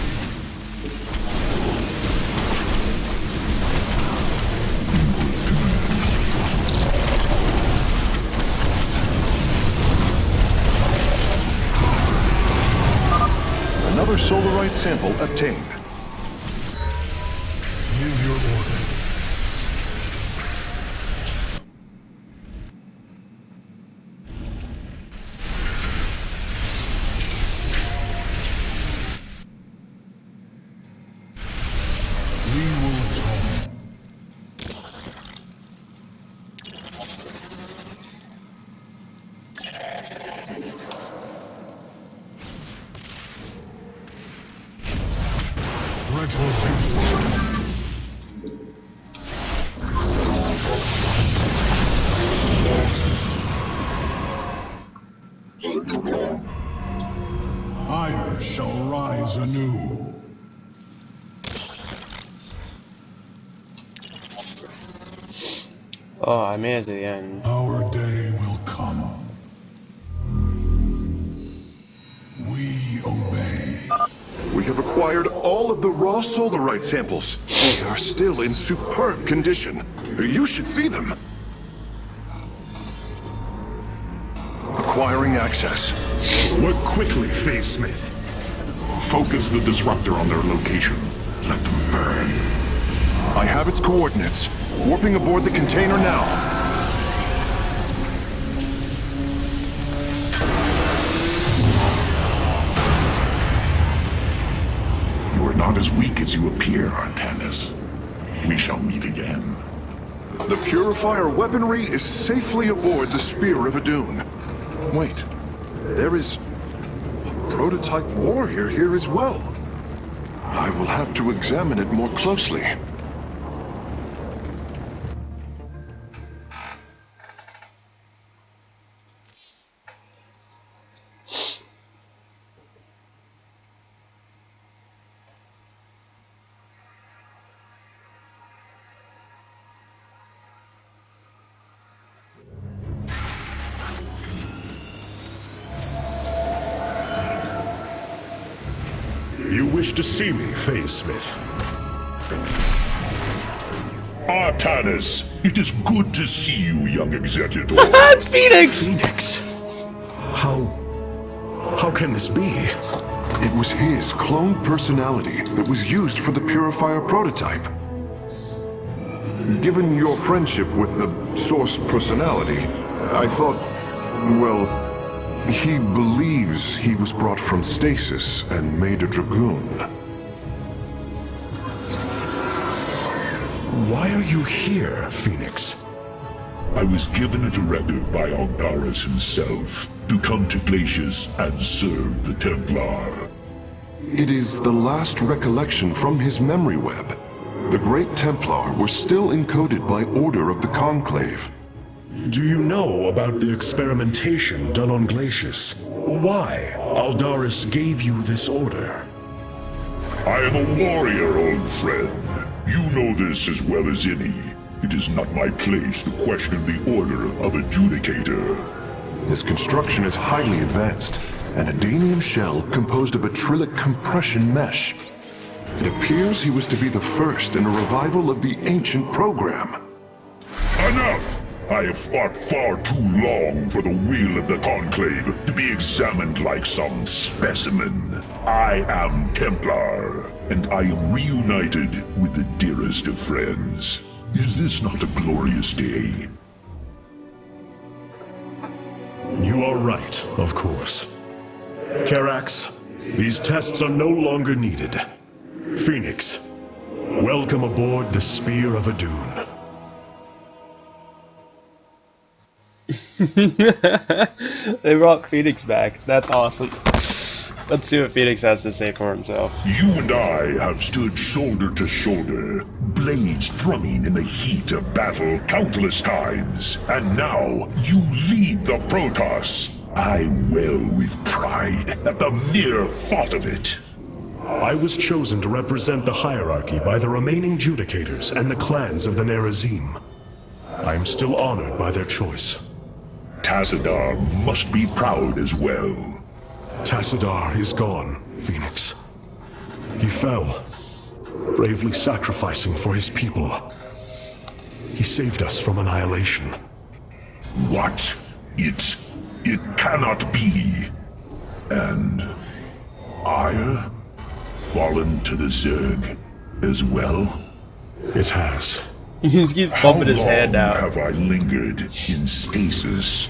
Another solarite sample obtained. Give your order. We will atone. Ire shall rise anew. Oh, I made it to the end. Our day will come. We obey. We have acquired all of the raw solarite samples. They are still in superb condition. You should see them. Acquiring access. Work quickly, Phase Smith. Focus the disruptor on their location. Let them burn. I have its coordinates. Warping aboard the container now. You are not as weak as you appear, Artanis. We shall meet again. The Purifier weaponry is safely aboard the Spear of Adun. Wait, there is a prototype warrior here as well. I will have to examine it more closely. You wish to see me, Phase Smith? Artanis, it is good to see you, young executor. That's Phoenix! Phoenix, How can this be? It was his cloned personality that was used for the Purifier prototype. Given your friendship with the Source personality, I thought, well, he believes he was brought from stasis and made a Dragoon. Why are you here, Phoenix? I was given a directive by Aldaris himself to come to Glacius and serve the Templar. It is the last recollection from his memory web. The Great Templar were still encoded by order of the Conclave. Do you know about the experimentation done on Glacius? Why Aldaris gave you this order? I am a warrior, old friend. You know this as well as any. It is not my place to question the order of Adjudicator. His construction is highly advanced, an Adanium shell composed of a Trillic compression mesh. It appears he was to be the first in a revival of the ancient program. Enough! I have fought far too long for the will of the Conclave to be examined like some specimen. I am Templar, and I am reunited with the dearest of friends. Is this not a glorious day? You are right, of course. Karax, these tests are no longer needed. Phoenix, welcome aboard the Spear of Adun. They brought Phoenix back. That's awesome. Let's see what Phoenix has to say for himself. You and I have stood shoulder to shoulder, blades thrumming in the heat of battle countless times, and now you lead the Protoss. I wail with pride at the mere thought of it. I was chosen to represent the hierarchy by the remaining Judicators and the clans of the Nerazim. I am still honored by their choice. Tassadar must be proud as well. Tassadar is gone, Phoenix. He fell, bravely sacrificing for his people. He saved us from annihilation. What? It cannot be. And Ire? Fallen to the Zerg as well? It has. He just keeps bumping his hand out. How long have I lingered in stasis,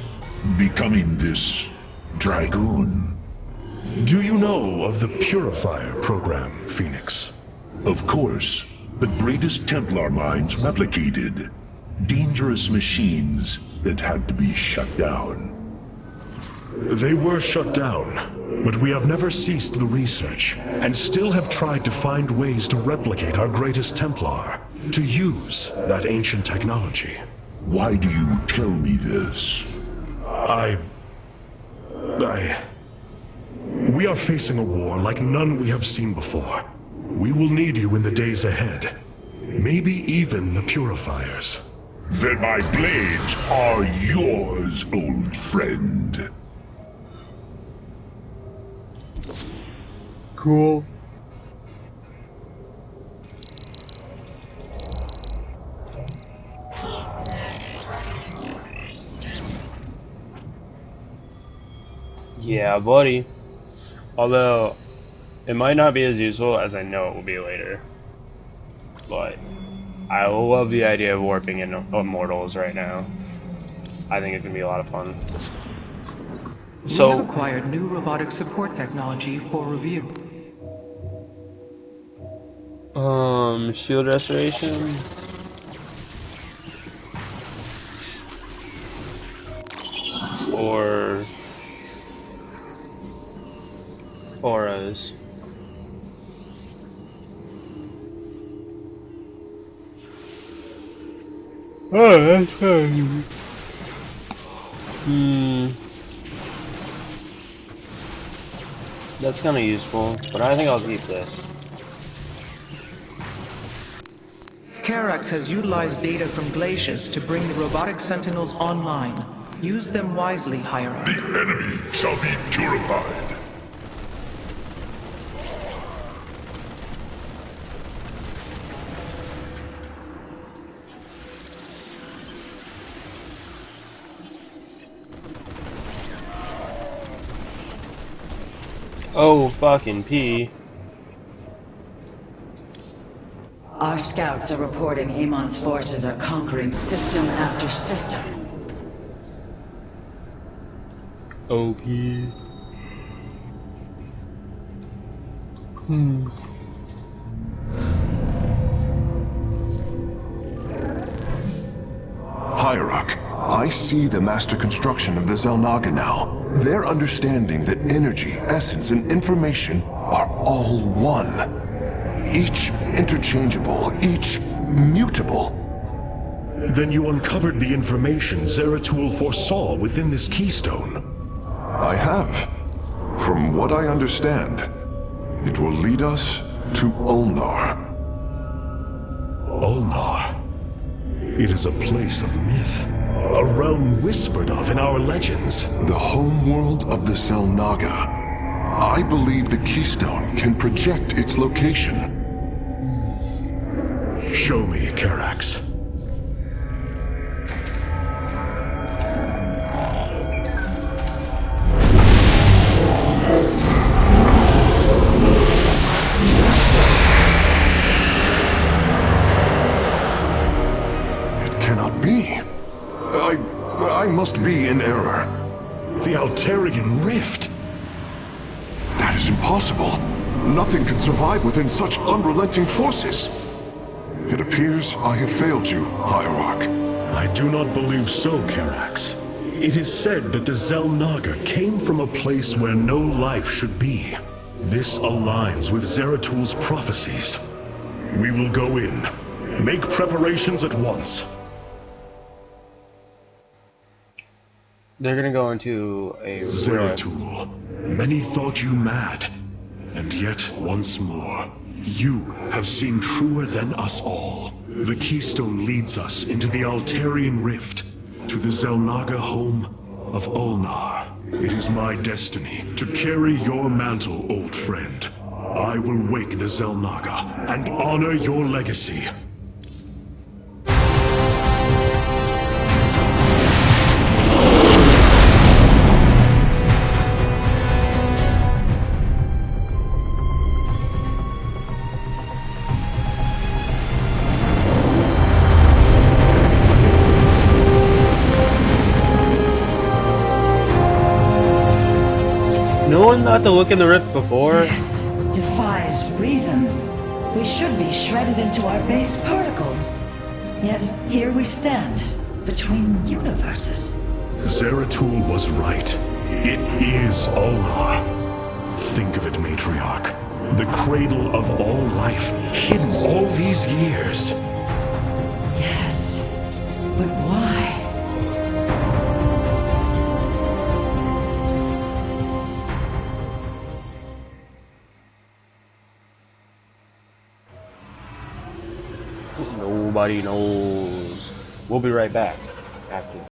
becoming this Dragoon? Do you know of the Purifier program, Phoenix? Of course. The greatest Templar minds replicated. Dangerous machines that had to be shut down. They were shut down, but we have never ceased the research, and still have tried to find ways to replicate our greatest Templar, to use that ancient technology. Why do you tell me this? We are facing a war like none we have seen before. We will need you in the days ahead. Maybe even the Purifiers. Then my blades are yours, old friend. Cool. Yeah, buddy. Although, it might not be as useful as I know it will be later. But, I love the idea of warping in Immortals right now. I think it's going to be a lot of fun. We have acquired new robotic support technology for review. Shield restoration. Or auras. Oh, that's fine. That's kind of useful, but I think I'll keep this. Karax has utilized data from Glacius to bring the robotic sentinels online. Use them wisely, Hierarch. The enemy shall be purified. Oh, fucking P. Our scouts are reporting Amon's forces are conquering system after system. OP. Hierarch, I see the master construction of the Xel'Naga now. Their understanding that energy, essence, and information are all one. Each interchangeable, each mutable. Then you uncovered the information Zeratul foresaw within this keystone. I have. From what I understand, it will lead us to Ulnar. Ulnar. It is a place of myth. A realm whispered of in our legends. The homeworld of the Xel'Naga. I believe the keystone can project its location. Show me, Karax. It cannot be. I must be in error. The Altarian Rift. That is impossible. Nothing can survive within such unrelenting forces. It appears I have failed you, Hierarch. I do not believe so, Karax. It is said that the Xel'Naga came from a place where no life should be. This aligns with Zeratul's prophecies. We will go in. Make preparations at once. They're gonna go into a rift. Zeratul, many thought you mad. And yet, once more, you have seen truer than us all. The keystone leads us into the Altarian Rift, to the Xel'Naga home of Ulnar. It is my destiny to carry your mantle, old friend. I will wake the Xel'Naga and honor your legacy. No one thought to look in the rift before? This defies reason. We should be shredded into our base particles. Yet here we stand, between universes. Zeratul was right. It is Ulnar. Think of it, Matriarch. The cradle of all life, hidden all these years. Yes, but why? Nobody knows. We'll be right back after